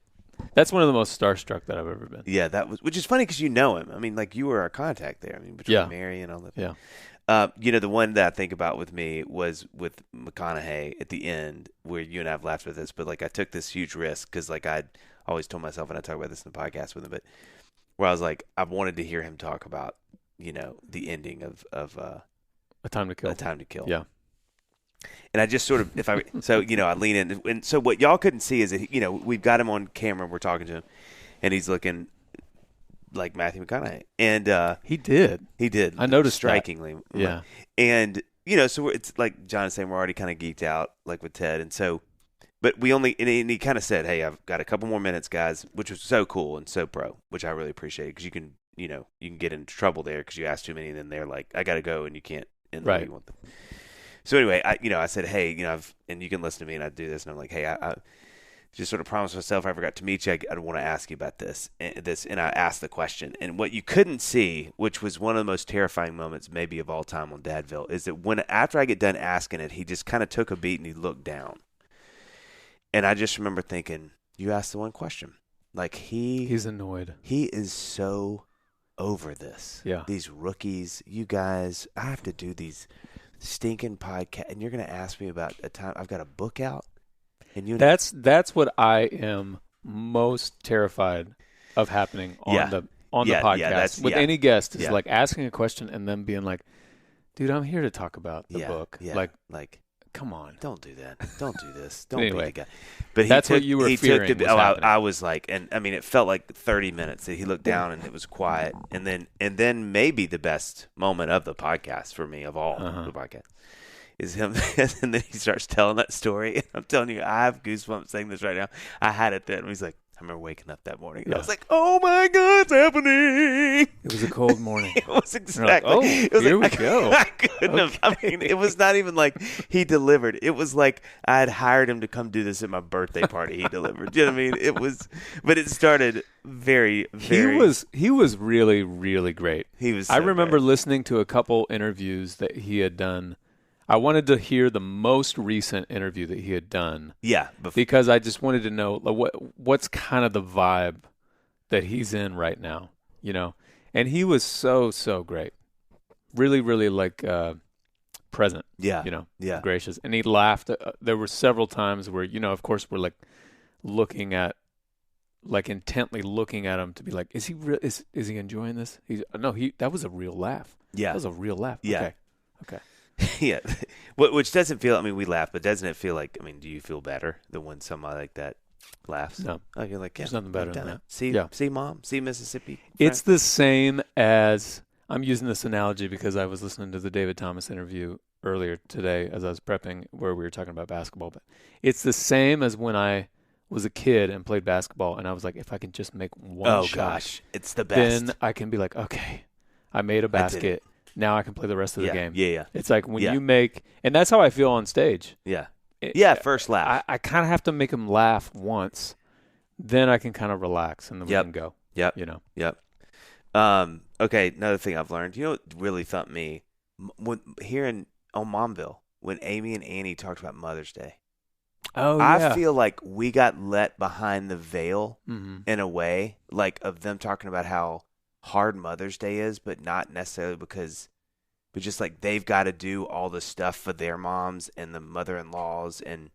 That's one of the most starstruck that I've ever been. Yeah, which is funny because you know him. I mean, like you were our contact there. I mean, between Mary and all that. Yeah. The one that I think about with me was with McConaughey at the end, where you and I have laughed with this, but like I took this huge risk because like I'd always told myself, and I talk about this in the podcast with him, but where I was like, I wanted to hear him talk about, the ending of A Time to Kill. A Time to Kill. Yeah. And I just sort of, I lean in. And so what y'all couldn't see is that, we've got him on camera. We're talking to him, and he's looking like Matthew McConaughey. And he did. I noticed strikingly. That. Yeah. And, so it's like John is saying, we're already kind of geeked out, like with Ted. And so, but and he kind of said, hey, I've got a couple more minutes, guys, which was so cool and so pro, which I really appreciate because you can get into trouble there because you ask too many, and then they're like, I got to go, and you can't end the way you want them. So anyway, I said, hey, and you can listen to me, and I do this, and I'm like, hey, I just sort of promised myself if I ever got to meet you, I want to ask you about this, and I asked the question. And what you couldn't see, which was one of the most terrifying moments maybe of all time on Dadville, is that after I get done asking it, he just kind of took a beat and he looked down. And I just remember thinking, you asked the one question. Like he's annoyed. He is so over this. Yeah. These rookies, you guys, I have to do these stinking podcast, and you're going to ask me about a time I've got a book out, and that's what I am most terrified of happening on the podcast with any guest is like asking a question and then being like, dude, I'm here to talk about the book. Like come on, don't do that, don't do this, don't anyway, be the guy. But that's what you were fearing. I was like, and I mean, it felt like 30 minutes that he looked down and it was quiet, and then maybe the best moment of the podcast for me of all the podcast is him, and then he starts telling that story, and I'm telling you, I have goosebumps saying this right now. I had it then, and he's like, I remember waking up that morning, and I was like, oh my God, it's happening. It was a cold morning. It was exactly. Like, it was here we go. I couldn't have. I mean, it was not even like he delivered. It was like I had hired him to come do this at my birthday party. He delivered. Do you know what I mean? It was, but it started very, very. He was really, really great. He was. So I remember great. listening to a couple interviews that he had done. I wanted to hear the most recent interview that he had done. Yeah. Because I just wanted to know what's kind of the vibe that he's in right now, And he was so, so great. Really, really present. Yeah. Yeah. Gracious. And he laughed. There were several times where, of course, we're looking at, intently looking at him to be like, is he enjoying this? That was a real laugh. Yeah. That was a real laugh. Yeah. Okay. Yeah, which doesn't feel. I mean, we laugh, but doesn't it feel like? I mean, do you feel better than when somebody like that laughs? No, you're like, there's nothing better than that. See, Mom, see Mississippi. It's the same as I'm using this analogy because I was listening to the David Thomas interview earlier today as I was prepping, where we were talking about basketball. But it's the same as when I was a kid and played basketball, and I was like, if I can just make one shot, gosh, it's the best. Then I can be like, okay, I made a basket. Now I can play the rest of the game. Yeah. It's like when you make, and that's how I feel on stage. Yeah. First laugh. I kind of have to make them laugh once, then I can kind of relax and then we can go. Yep. Yep. Okay. Another thing I've learned. You know what really thumped me? Hearing on Momville when Amy and Annie talked about Mother's Day. Oh, yeah. I feel like we got let behind the veil in a way, like of them talking about how hard Mother's Day is, but not necessarily but just like they've got to do all the stuff for their moms and the mother-in-laws, and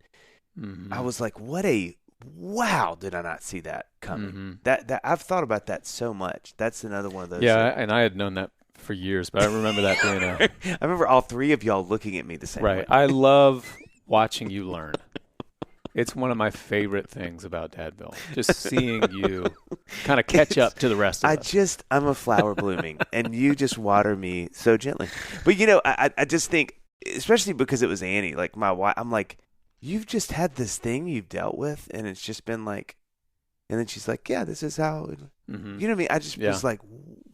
I was like, wow, did I not see that coming? That I've thought about that so much. That's another one of those. Yeah, and I had known that for years, but I remember that being I remember all three of y'all looking at me the same way. Right. I love watching you learn. It's one of my favorite things about Dadville, just seeing you kind of catch up to the rest of us. I'm a flower blooming, and you just water me so gently. But, I just think, especially because it was Annie, like my wife, I'm like, you've just had this thing you've dealt with, and it's just been like, and then she's like, yeah, this is how, you know what I mean? I just was like,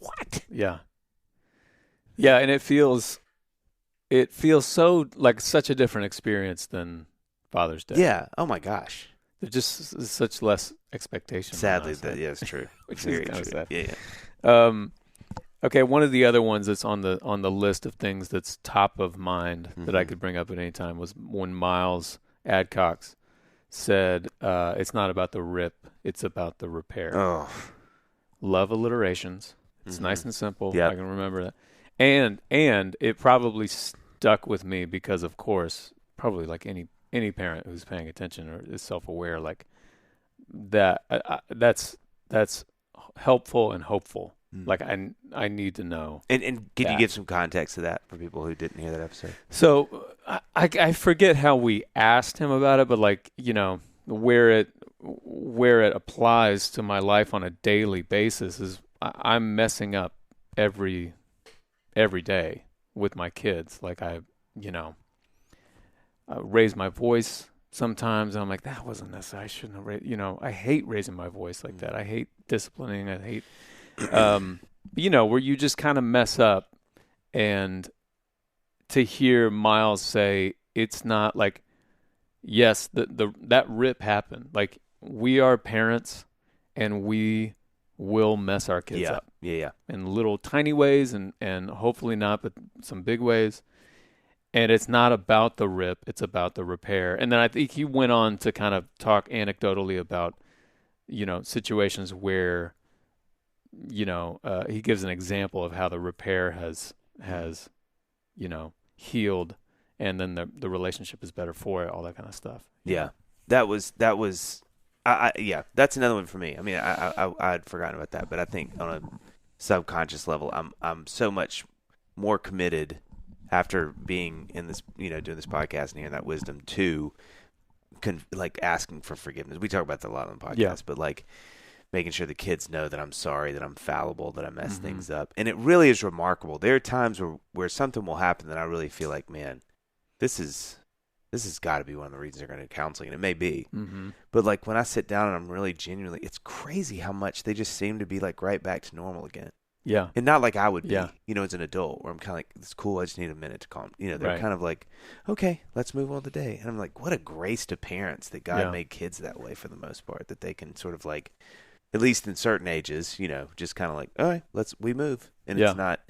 what? Yeah. Yeah, and it feels so like such a different experience than Father's Day. Yeah. Oh my gosh. There's just such less expectation. Sadly, it's true. Which is kind of sad. Yeah. Okay. One of the other ones that's on the list of things that's top of mind that I could bring up at any time was when Miles Adcox said, it's not about the rip, it's about the repair. Oh. Love alliterations. It's nice and simple. Yep. I can remember that. And it probably stuck with me because, of course, probably like any parent who's paying attention or is self-aware, like that, that's helpful and hopeful. Like I need to know. And can you give some context to that for people who didn't hear that episode? So I forget how we asked him about it, but like, you know, where it applies to my life on a daily basis is I'm messing up every day with my kids. Like I raise my voice sometimes, and I'm like, that wasn't necessary. I shouldn't have raised, I hate raising my voice like that. I hate disciplining. I hate, where you just kind of mess up. And to hear Miles say, it's not like, yes, that rip happened. Like, we are parents, and we will mess our kids up. Yeah. In little tiny ways, and hopefully not, but some big ways. And it's not about the rip, it's about the repair. And then I think he went on to kind of talk anecdotally about, situations where, he gives an example of how the repair has healed, and then the relationship is better for it, all that kind of stuff. Yeah. That was that's another one for me. I mean, I'd forgotten about that, but I think on a subconscious level, I'm so much more committed after being in this, doing this podcast and hearing that wisdom to like asking for forgiveness. We talk about that a lot on the podcast, but like making sure the kids know that I'm sorry, that I'm fallible, that I mess things up. And it really is remarkable. There are times where something will happen that I really feel like, man, this has got to be one of the reasons they're going to counseling, and it may be. But like when I sit down and I'm really genuinely, it's crazy how much they just seem to be like right back to normal again. Yeah. And not like I would be, as an adult, where I'm kind of like, it's cool, I just need a minute to calm. They're kind of like, okay, let's move on with the day. And I'm like, what a grace to parents that God made kids that way for the most part, that they can sort of like, at least in certain ages, just kind of like, all right, we move. And it's not,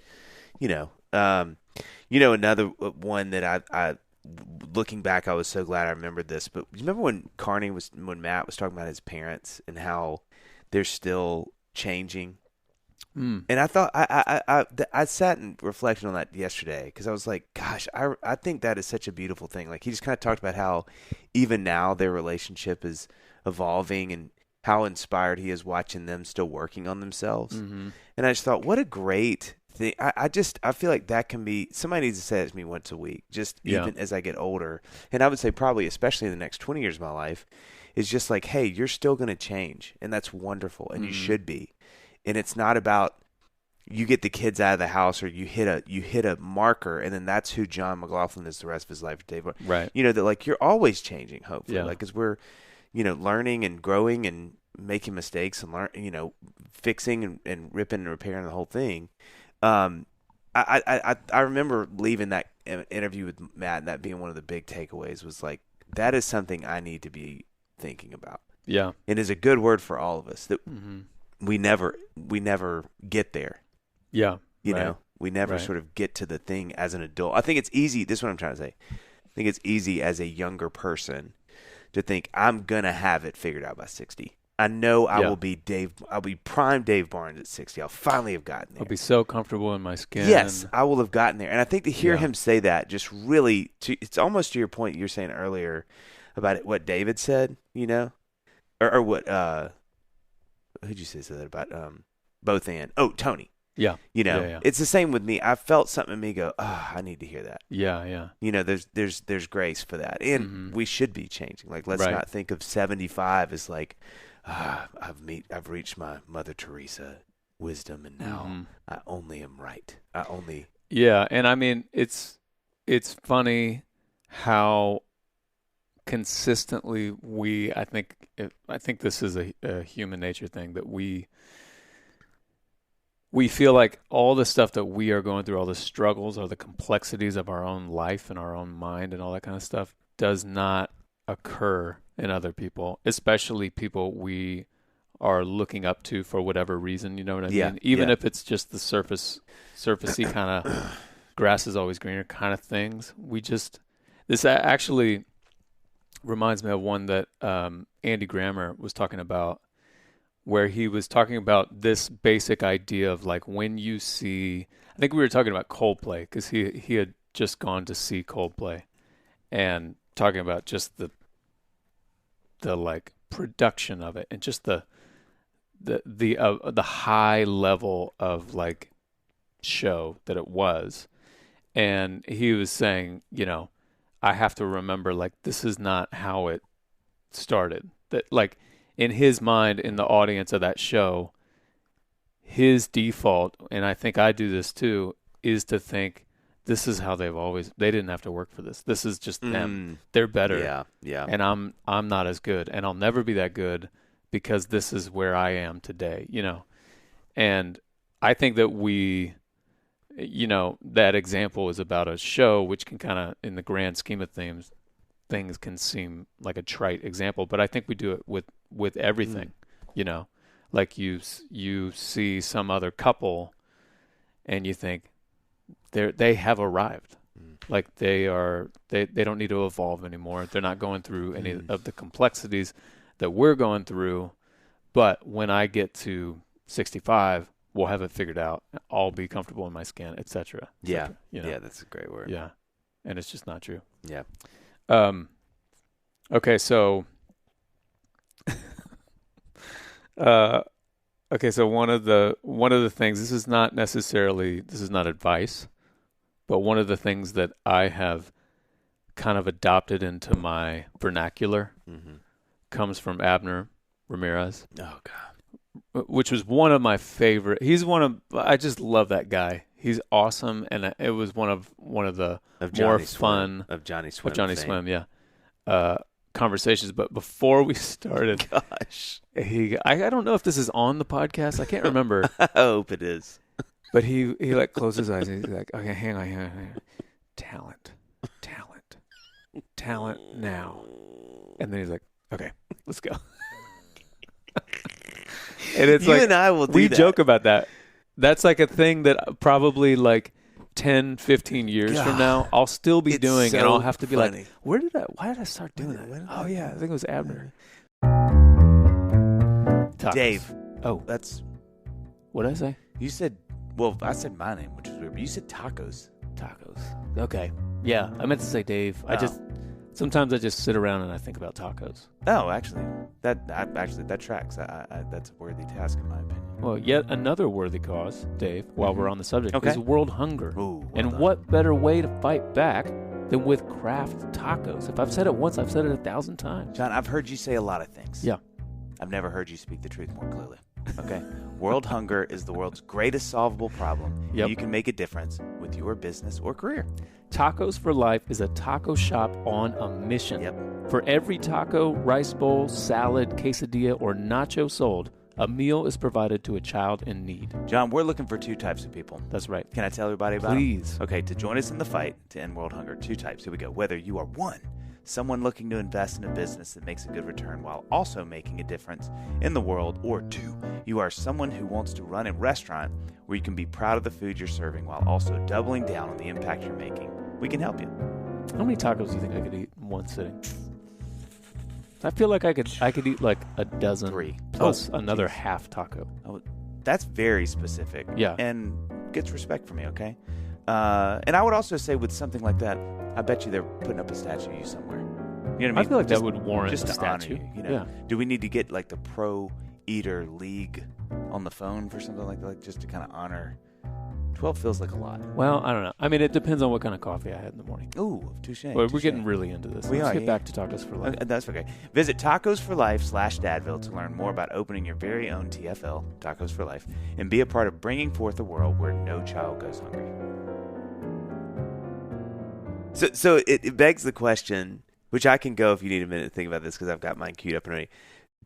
another one that I looking back, I was so glad I remembered this, but you remember when Matt was talking about his parents and how they're still changing? And I thought I sat in reflection on that yesterday, because I was like, gosh, I think that is such a beautiful thing. Like, he just kind of talked about how even now their relationship is evolving and how inspired he is watching them still working on themselves. And I just thought, what a great thing. I feel like that can be, somebody needs to say that to me once a week, just even as I get older. And I would say probably, especially in the next 20 years of my life, is just like, hey, you're still going to change, and that's wonderful, and you should be. And it's not about you get the kids out of the house, or you hit a marker, and then that's who John McLaughlin is the rest of his life. Dave, right? That like you're always changing, hopefully, like as we're learning and growing and making mistakes and fixing and ripping and repairing the whole thing. I remember leaving that interview with Matt, and that being one of the big takeaways was like, that is something I need to be thinking about. Yeah, it is a good word for all of us that. We never get there. Yeah. We never sort of get to the thing as an adult. I think it's easy. This is what I'm trying to say. I think it's easy as a younger person to think, I'm going to have it figured out by 60. I know I will be I'll be prime Dave Barnes at 60. I'll finally have gotten there. I'll be so comfortable in my skin. Yes, I will have gotten there. And I think to hear him say that just really, it's almost to your point you were saying earlier about what David said, or what, who'd you say that about? Both and Tony. Yeah. It's the same with me. I felt something in me go, I need to hear that. Yeah. There's grace for that, and we should be changing. Like, let's not think of 75 as like, I've reached my Mother Teresa wisdom, and now I only am right. Yeah, and I mean, it's funny how consistently I think this is a human nature thing, that we feel like all the stuff that we are going through, all the struggles or the complexities of our own life and our own mind and all that kind of stuff, does not occur in other people, especially people we are looking up to for whatever reason. You know what I mean? Even if it's just the surfacey kind of grass is always greener kind of things. This actually reminds me of one that Andy Grammer was talking about, where he was talking about this basic idea of like when you see, I think we were talking about Coldplay because he had just gone to see Coldplay and talking about just the like production of it and just the high level of like show that it was. And he was saying, I have to remember like this is not how it started. That like in his mind, in the audience of that show, his default, and I think I do this too, is to think this is how they didn't have to work for this. This is just them. They're better. Yeah. And I'm not as good, and I'll never be that good because this is where I am today, And I think that that example is about a show, which can kind of, in the grand scheme of things can seem like a trite example, but I think we do it with everything, like you see some other couple and you think they have arrived. Like they don't need to evolve anymore. They're not going through any of the complexities that we're going through. But when I get to 65, we'll have it figured out. I'll be comfortable in my skin, etc. Yeah. Yeah, that's a great word. Yeah. And it's just not true. Yeah. Okay, so so one of the things, this is not advice, but one of the things that I have kind of adopted into my vernacular comes from Abner Ramirez. Oh God. Which was one of my favorite. I just love that guy. He's awesome, and it was one of the more fun of Johnny Swim. Yeah. Conversations. But before we started, gosh, I don't know if this is on the podcast. I can't remember. I hope it is. But he like closed his eyes and he's like, okay, hang on. Talent now. And then he's like, okay, let's go. And it's you and I will do we that. joke about that. That's like a thing that probably like 10, 15 years from now, I'll still be doing, and I'll have to be funny. like, why did I start doing that? Oh yeah, I think it was Abner. Tacos. Dave. Oh, what did I say? You said, I said my name, which is weird, but you said tacos. Okay. Yeah, I meant to say Dave. Oh. Sometimes I just sit around and I think about tacos. Oh, actually, that tracks. That's a worthy task in my opinion. Well, yet another worthy cause, Dave, while we're on the subject, is world hunger. Ooh, and what better way to fight back than with craft tacos? If I've said it once, I've said it 1,000 times. John, I've heard you say a lot of things. Yeah. I've never heard you speak the truth more clearly. Okay? World hunger is the world's greatest solvable problem. Yep. And you can make a difference with your business or career. Tacos for Life is a taco shop on a mission. Yep. For every taco, rice bowl, salad, quesadilla, or nacho sold, a meal is provided to a child in need. John, we're looking for 2 types of people. That's right. Can I tell everybody about Please. them? Okay, to join us in the fight to end world hunger, 2 types. Here we go. Whether you are 1, someone looking to invest in a business that makes a good return while also making a difference in the world, or 2, you are someone who wants to run a restaurant where you can be proud of the food you're serving while also doubling down on the impact you're making. We can help you. How many tacos do you think I could eat in one sitting? I feel like I could eat like a dozen 3 plus another half taco. Oh, that's very specific. Yeah. And gets respect from me, okay? And I would also say with something like that, I bet you they're putting up a statue of you somewhere. You know what I mean? I feel like that would warrant just a to statue. Honor you, Yeah. Do we need to get like the Pro Eater League on the phone for something like that, just to kind of honor? 12 feels like a lot. Well, I don't know. I mean, it depends on what kind of coffee I had in the morning. Ooh, touche. But we're getting really into this. Let's get back to Tacos for Life. That's okay. Visit tacosforlife.com/Dadville to learn more about opening your very own TFL, Tacos for Life, and be a part of bringing forth a world where no child goes hungry. So it begs the question, which I can go if you need a minute to think about this because I've got mine queued up and ready.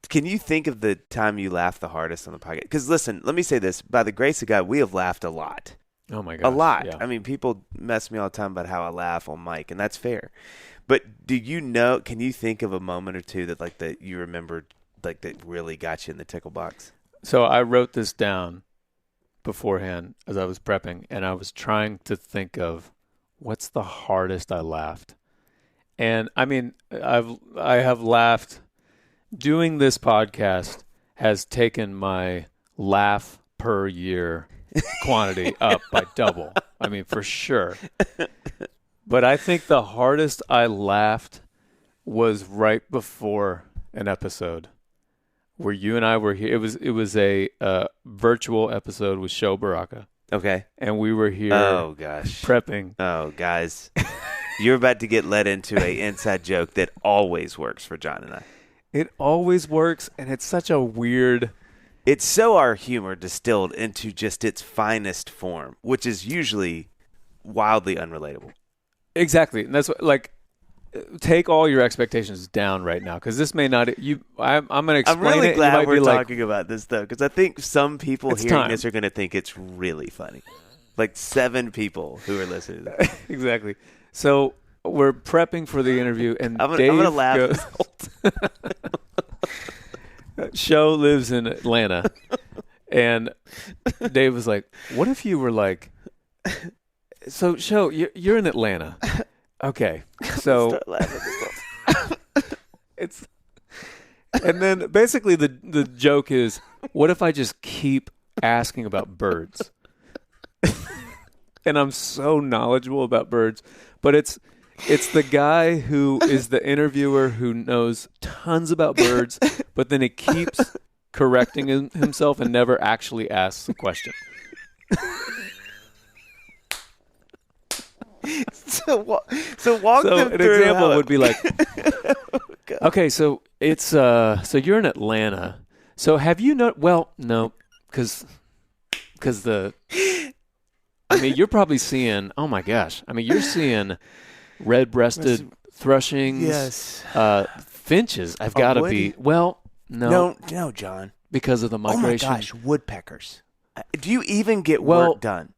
Can you think of the time you laughed the hardest on the podcast? Because listen, let me say this. By the grace of God, we have laughed a lot. Oh, my God. A lot. Yeah. I mean, people mess me all the time about how I laugh on mic, and that's fair. But can you think of a moment or two that you remembered that really got you in the tickle box? So I wrote this down beforehand as I was prepping, and I was trying to think of what's the hardest I laughed. And I mean, I have laughed. Doing this podcast has taken my laugh per year quantity up by double. I mean, for sure. But I think the hardest I laughed was right before an episode where you and I were here. It was a virtual episode with Show Baraka. Okay. And we were here prepping. Oh, guys. You're about to get led into a inside joke that always works for John and I. It always works, and it's such a weird... It's so our humor distilled into just its finest form, which is usually wildly unrelatable. Exactly. And that's what, like, take all your expectations down right now, because this may not... I'm going to explain it. I'm really glad we're talking about this, though, because I think some people hearing this are going to think it's really funny. Like 7 people who are listening to this. Exactly. So we're prepping for the interview, and I'm going to laugh. Show lives in Atlanta, and Dave was like, "What if you were like, so Show, you're in Atlanta, okay? So it's, and then basically the joke is, what if I just keep asking about birds?" And I'm so knowledgeable about birds, but it's the guy who is the interviewer who knows tons about birds, but then he keeps correcting himself and never actually asks the question. So walk them through. An example would be like, okay, so it's so you're in Atlanta. So have you well, no, because I mean, you're probably seeing, oh my gosh, I mean, you're seeing red-breasted thrushes, yes, finches. I've got to be. Well, no, John, because of the migration. Oh my gosh, woodpeckers. Do you even get work done?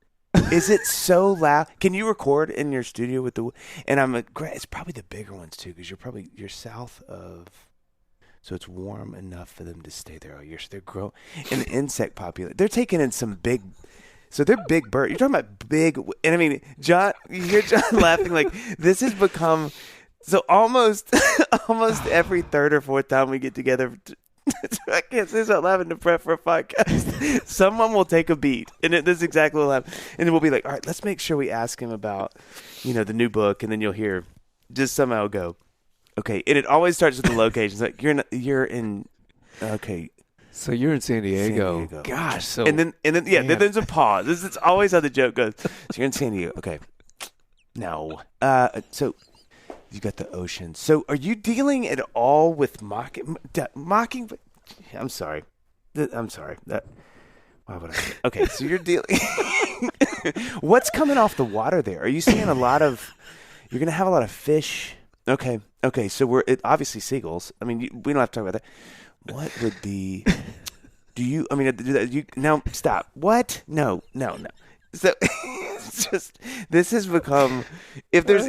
Is it so loud? Can you record in your studio with the? And it's probably the bigger ones too, because you're south of, so it's warm enough for them to stay there all year. So they're growing, and the insect population. They're taking in some big. So they're big birds. You're talking about big, and I mean, John. You hear John laughing like this has become. So almost every third or fourth time we get together, I can't say this out loud to prep for a podcast. Someone will take a beat, and this is exactly what will happen. And then we'll be like, all right, let's make sure we ask him about, the new book, and then you'll hear just somehow go, okay. And it always starts with the locations. Like you're in, okay. So you're in San Diego. Gosh. So and then then there's a pause. This is always how the joke goes. So you're in San Diego. Okay. No. So you got the ocean. So are you dealing at all with mocking? I'm sorry. Why would I? Okay. So you're dealing. What's coming off the water there? Are you seeing a lot of? You're gonna have a lot of fish. Okay. So obviously seagulls. I mean, we don't have to talk about that. What would the? Now stop. What? No. So it's just this has become. If there's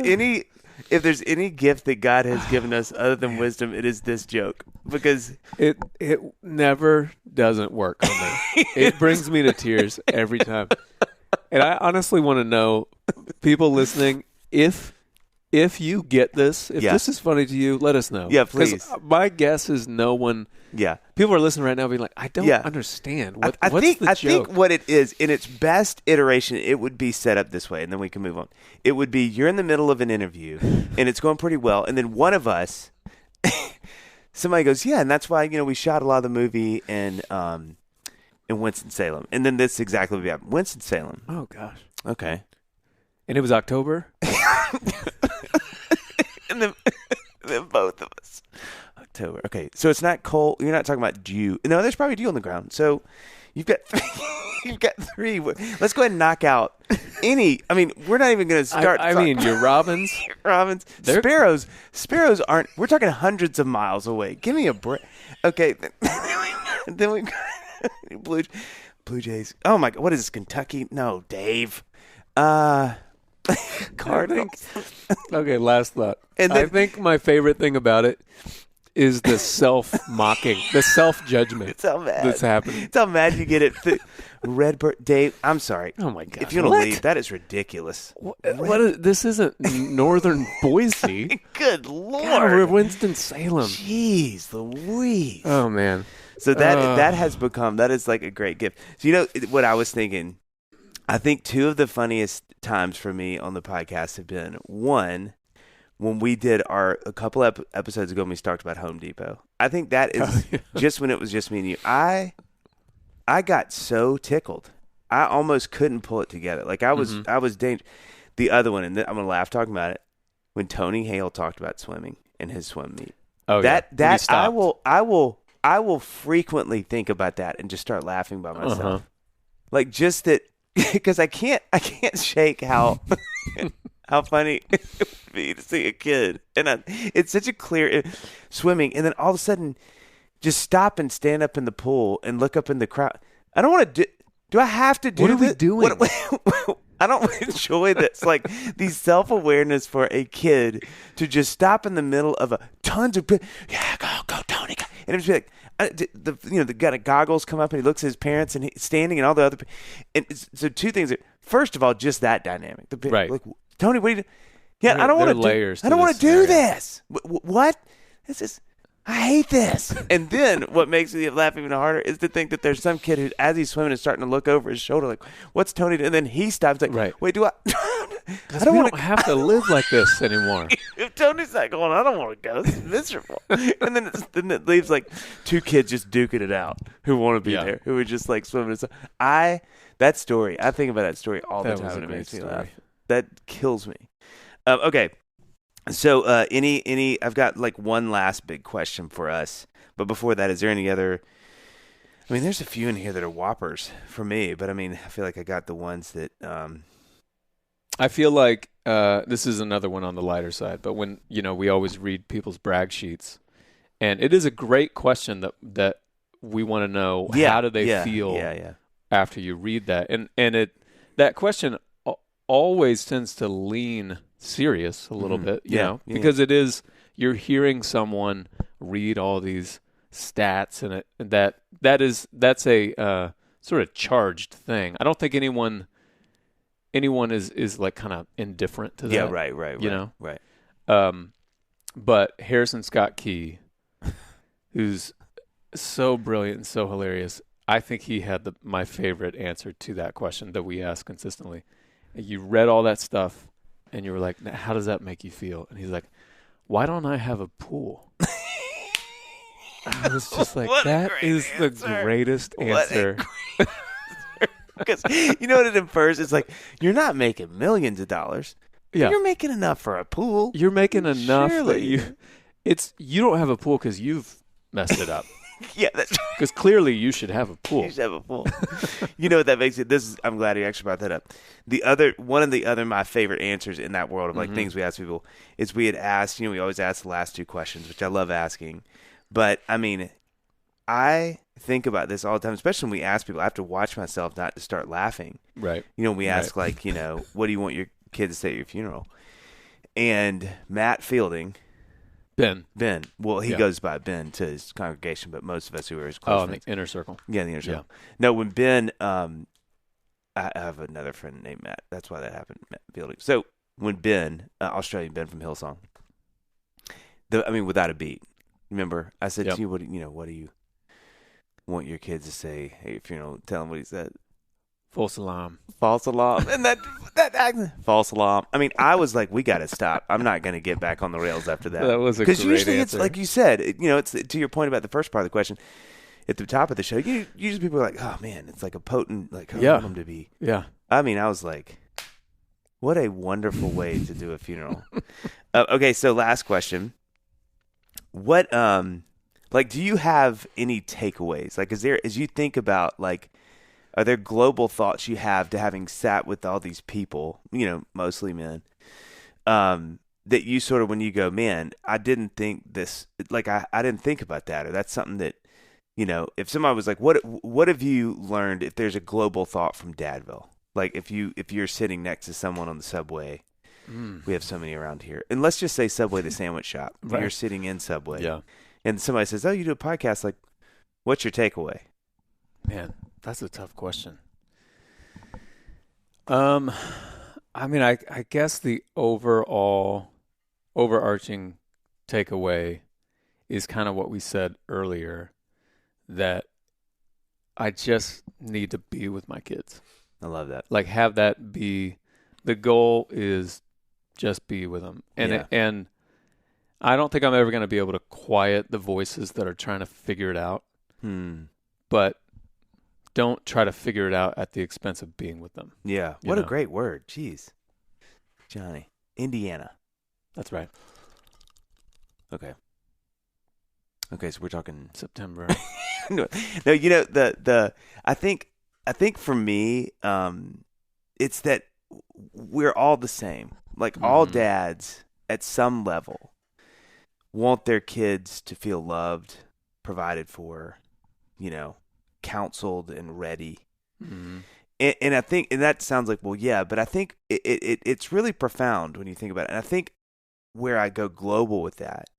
any gift that God has given us other than wisdom, it is this joke, because it never doesn't work for me. It brings me to tears every time. And I honestly want to know, people listening, if you get this, if this is funny to you, let us know. Yeah, please. My guess is no one. Yeah. People are listening right now being like, I don't understand. What's the joke? I think what it is, in its best iteration, it would be set up this way, and then we can move on. It would be, you're in the middle of an interview, and it's going pretty well, and then one of us, somebody goes, yeah, and that's why, we shot a lot of the movie in Winston-Salem. And then this exactly what we have. Winston-Salem. Oh, gosh. Okay. And it was October? And then both of us. October. Okay, so it's not cold. You're not talking about dew. No, there's probably dew on the ground. So you've got three. Let's go ahead and knock out any. I mean, we're not even going to start. I mean, your robins. Sparrows aren't. We're talking hundreds of miles away. Give me a break. Okay. Then we Blue Jays. Oh my God. What is this? Kentucky? No, Dave. Cardinals. Okay, last thought. I think my favorite thing about it is the self-mocking, the self-judgment It's how mad. that's happening. It's how mad you get it. Redbird, Dave, I'm sorry. Oh, my God. If you don't leave, that is ridiculous. This isn't northern Boise. Good Lord. God, we're Winston-Salem. Jeez Louise. Oh, man. So that has become, that is like a great gift. So, you know, what I was thinking, I think two of the funniest times for me on the podcast have been, one, when we did a couple episodes ago when we talked about Home Depot. I think that is just when it was just me and you. I got so tickled. I almost couldn't pull it together. Like I was dangerous. The other one, and I'm going to laugh talking about it, when Tony Hale talked about swimming in his swim meet. Oh, that I will frequently think about that and just start laughing by myself. Like just that, because I can't shake how how funny it would be to see a kid, and it's such a clear swimming, and then all of a sudden just stop and stand up in the pool and look up in the crowd. I don't want to do I have to do what are we doing? I don't enjoy this, like the self-awareness for a kid to just stop in the middle of tons of go Tony, and just be like, the guy in goggles come up and he looks at his parents and he's standing and all the other, and so two things. First of all, just that dynamic, right? Like, Tony, what are you? Yeah, I don't want to layers. I don't want to do this. What? This is. I hate this. And then what makes me laugh even harder is to think that there's some kid who, as he's swimming, is starting to look over his shoulder, like, "What's Tony doing?" And then he stops, like, right. "Wait, do I? I don't have to live like this anymore." If Tony's not going, I don't want to go. This is miserable. And then it leaves like two kids just duking it out who want to be there, who are just like swimming. That story, I think about that story all the time, and it makes me laugh. That kills me. Okay. So, I've got like one last big question for us. But before that, is there any other? I mean, there's a few in here that are whoppers for me, but I mean, I feel like I got the ones that. I feel like this is another one on the lighter side, but when we always read people's brag sheets, and it is a great question that we want to know how do they feel after you read that, and that question always tends to lean serious a little bit, you know, because it is, you're hearing someone read all these stats, and that's a sort of charged thing. I don't think anyone is like kind of indifferent to that. Yeah, right. You know? Right. But Harrison Scott Key, who's so brilliant and so hilarious, I think he had my favorite answer to that question that we ask consistently. You read all that stuff, and you were like, how does that make you feel? And he's like, why don't I have a pool? I was just like, that is the greatest answer. Because you know what it infers? It's like, you're not making millions of dollars. Yeah. You're making enough for a pool. You're making enough that you don't have a pool because you've messed it up. Yeah, that's because clearly you should have a pool. You should have a pool. You know what that makes it? I'm glad you actually brought that up. One of the other my favorite answers in that world of like things we ask people is we had asked. We always ask the last two questions, which I love asking. But I mean, I think about this all the time, especially when we ask people. I have to watch myself not to start laughing. Right. We ask like, what do you want your kids to say at your funeral? And Matt Fielding. Ben. Well, he goes by Ben to his congregation, but most of us who are his close friends. In the inner circle. Yeah, in the inner circle. No, when Ben, I have another friend named Matt. That's why that happened, Matt Fielding. So when Ben, Australian Ben from Hillsong, without a beat, remember, I said to you, what do you want your kids to say at your funeral? Tell him what he said. False alarm. And that accent. False alarm. I mean, I was like, we got to stop. I'm not going to get back on the rails after that. That was a great answer. Because usually it's like you said, it's to your point about the first part of the question. At the top of the show, usually people are like, oh man, it's like a potent, like, I want them to be. Yeah. I mean, I was like, what a wonderful way to do a funeral. Okay, so last question. What, do you have any takeaways? Like, as you think about, like, are there global thoughts you have to having sat with all these people, mostly men, that you sort of, when you go, man, I didn't think this, like, I didn't think about that, or that's something that, if somebody was like, what have you learned if there's a global thought from Dadville? Like, if you're sitting next to someone on the subway, we have so many around here, and let's just say Subway, the sandwich shop, right. You're sitting in Subway, and somebody says, "Oh, you do a podcast? Like, what's your takeaway?" Man, that's a tough question. I mean, I guess the overarching takeaway is kind of what we said earlier, that I just need to be with my kids. I love that. Like, have that be the goal, is just be with them. And I don't think I'm ever going to be able to quiet the voices that are trying to figure it out. But don't try to figure it out at the expense of being with them. Yeah. What a great word. Jeez. Johnny. Indiana. That's right. Okay. Okay, so we're talking September. No, you know, I think for me, it's that we're all the same. Like, all dads at some level want their kids to feel loved, provided for, counseled and ready. And I think, and that sounds like, well, yeah, but I think it's really profound when you think about it. And I think where I go global with that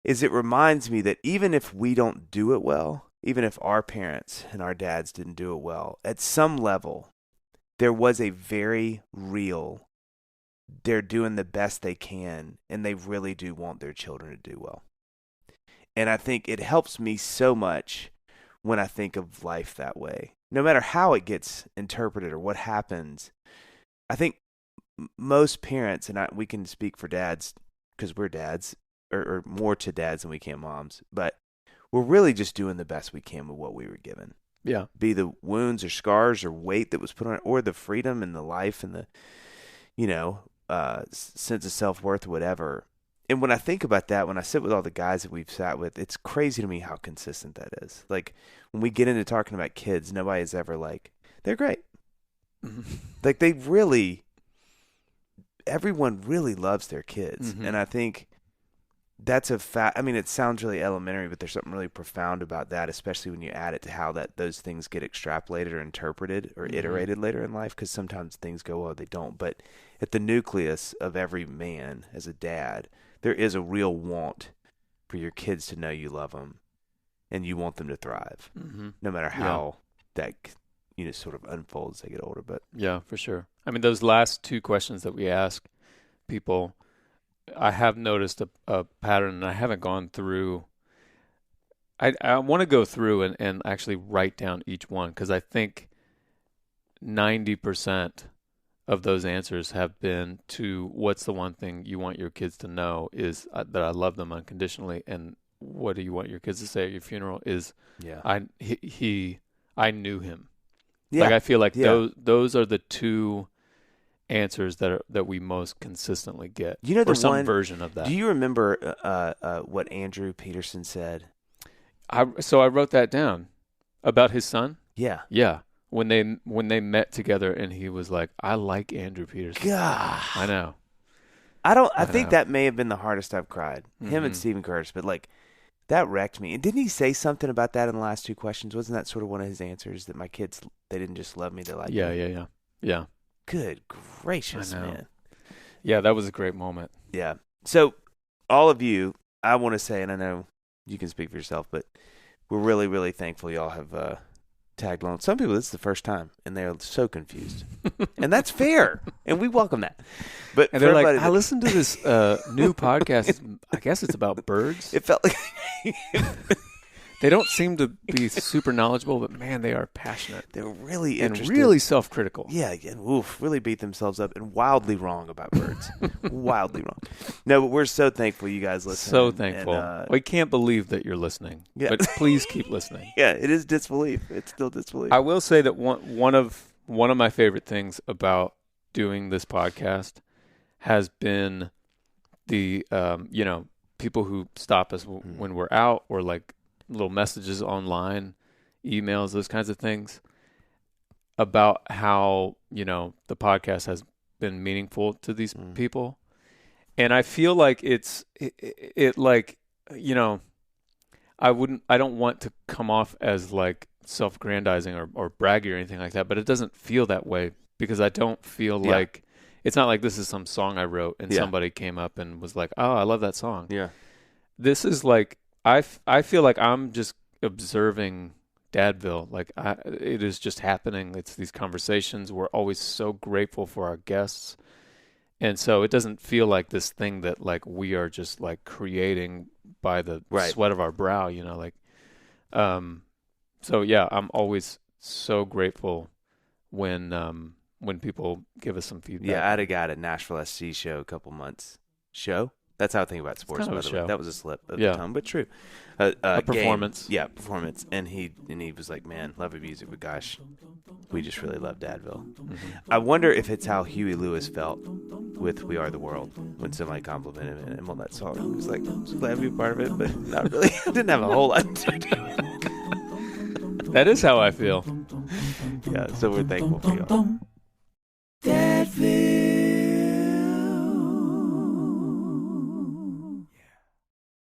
is it reminds me that even if we don't do it well, even if our parents and our dads didn't do it well, at some level, there was a very real, they're doing the best they can, and they really do want their children to do well. And I think it helps me so much when I think of life that way. No matter how it gets interpreted or what happens, I think most parents, and we can speak for dads because we're dads, or more to dads than we can moms, but we're really just doing the best we can with what we were given. Yeah. Be the wounds or scars or weight that was put on it, or the freedom and the life and the, sense of self-worth or whatever. And when I think about that, when I sit with all the guys that we've sat with, it's crazy to me how consistent that is. Like, when we get into talking about kids, nobody is ever like, they're great. Like, everyone really loves their kids. And I think that's a fact. I mean, it sounds really elementary, but there's something really profound about that, especially when you add it to how those things get extrapolated or interpreted or iterated later in life, because sometimes things go well, they don't. But at the nucleus of every man as a dad, there is a real want for your kids to know you love them and you want them to thrive, no matter how that sort of unfolds as they get older. But yeah, for sure. I mean, those last two questions that we ask people, I have noticed a pattern, and I haven't gone through. I want to go through and actually write down each one, because I think 90% of those answers have been to what's the one thing you want your kids to know is that I love them unconditionally, and what do you want your kids to say at your funeral is I knew him. Yeah. Like, I feel like those are the two answers that we most consistently get, or some version of that. Do you remember what Andrew Peterson said? So I wrote that down about his son. Yeah. When they met together, and he was like, "I like Andrew Peterson." God, I know. I think that may have been the hardest I've cried. Him and Stephen Curtis, but like, that wrecked me. And didn't he say something about that in the last two questions? Wasn't that sort of one of his answers, that my kids, they didn't just love me, they like me? Yeah. Good gracious, man. Yeah, that was a great moment. Yeah. So, all of you, I want to say, and I know you can speak for yourself, but we're really, really thankful y'all have tagged along. Some people, this is the first time, and they're so confused. And that's fair, and we welcome that. But and they're like, I listened to this new podcast. I guess it's about birds. It felt like... They don't seem to be super knowledgeable, but man, they are passionate. They're really interested. And really self-critical. Yeah, and really beat themselves up, and wildly wrong about birds. Wildly wrong. No, but we're so thankful you guys listen. So thankful. And, we can't believe that you're listening, but please keep listening. Yeah, it is disbelief. It's still disbelief. I will say that one of my favorite things about doing this podcast has been the people who stop us when we're out, or like little messages online, emails, those kinds of things, about how, the podcast has been meaningful to these people. And I feel like I don't want to come off as like self-aggrandizing or braggy or anything like that, but it doesn't feel that way, because I don't feel like, it's not like this is some song I wrote and somebody came up and was like, oh, I love that song. Yeah. This is like I feel like I'm just observing Dadville. Like it is just happening. It's these conversations. We're always so grateful for our guests. And so it doesn't feel like this thing that like we are just like creating by the sweat of our brow, like so yeah, I'm always so grateful when people give us some feedback. Yeah, I had a guy at a Nashville SC show a couple months. Show? That's how I think about sports. Kind of a show. That was a slip of the tongue, but true. A performance. Game. Yeah, performance. And he was like, man, love your music, but gosh, we just really love Dadville. Mm-hmm. I wonder if it's how Huey Lewis felt with We Are the World when somebody complimented him on that song. He was like, I'm so glad to be a part of it, but not really. I didn't have a whole lot to do with it. That is how I feel. Yeah, so we're thankful for you all.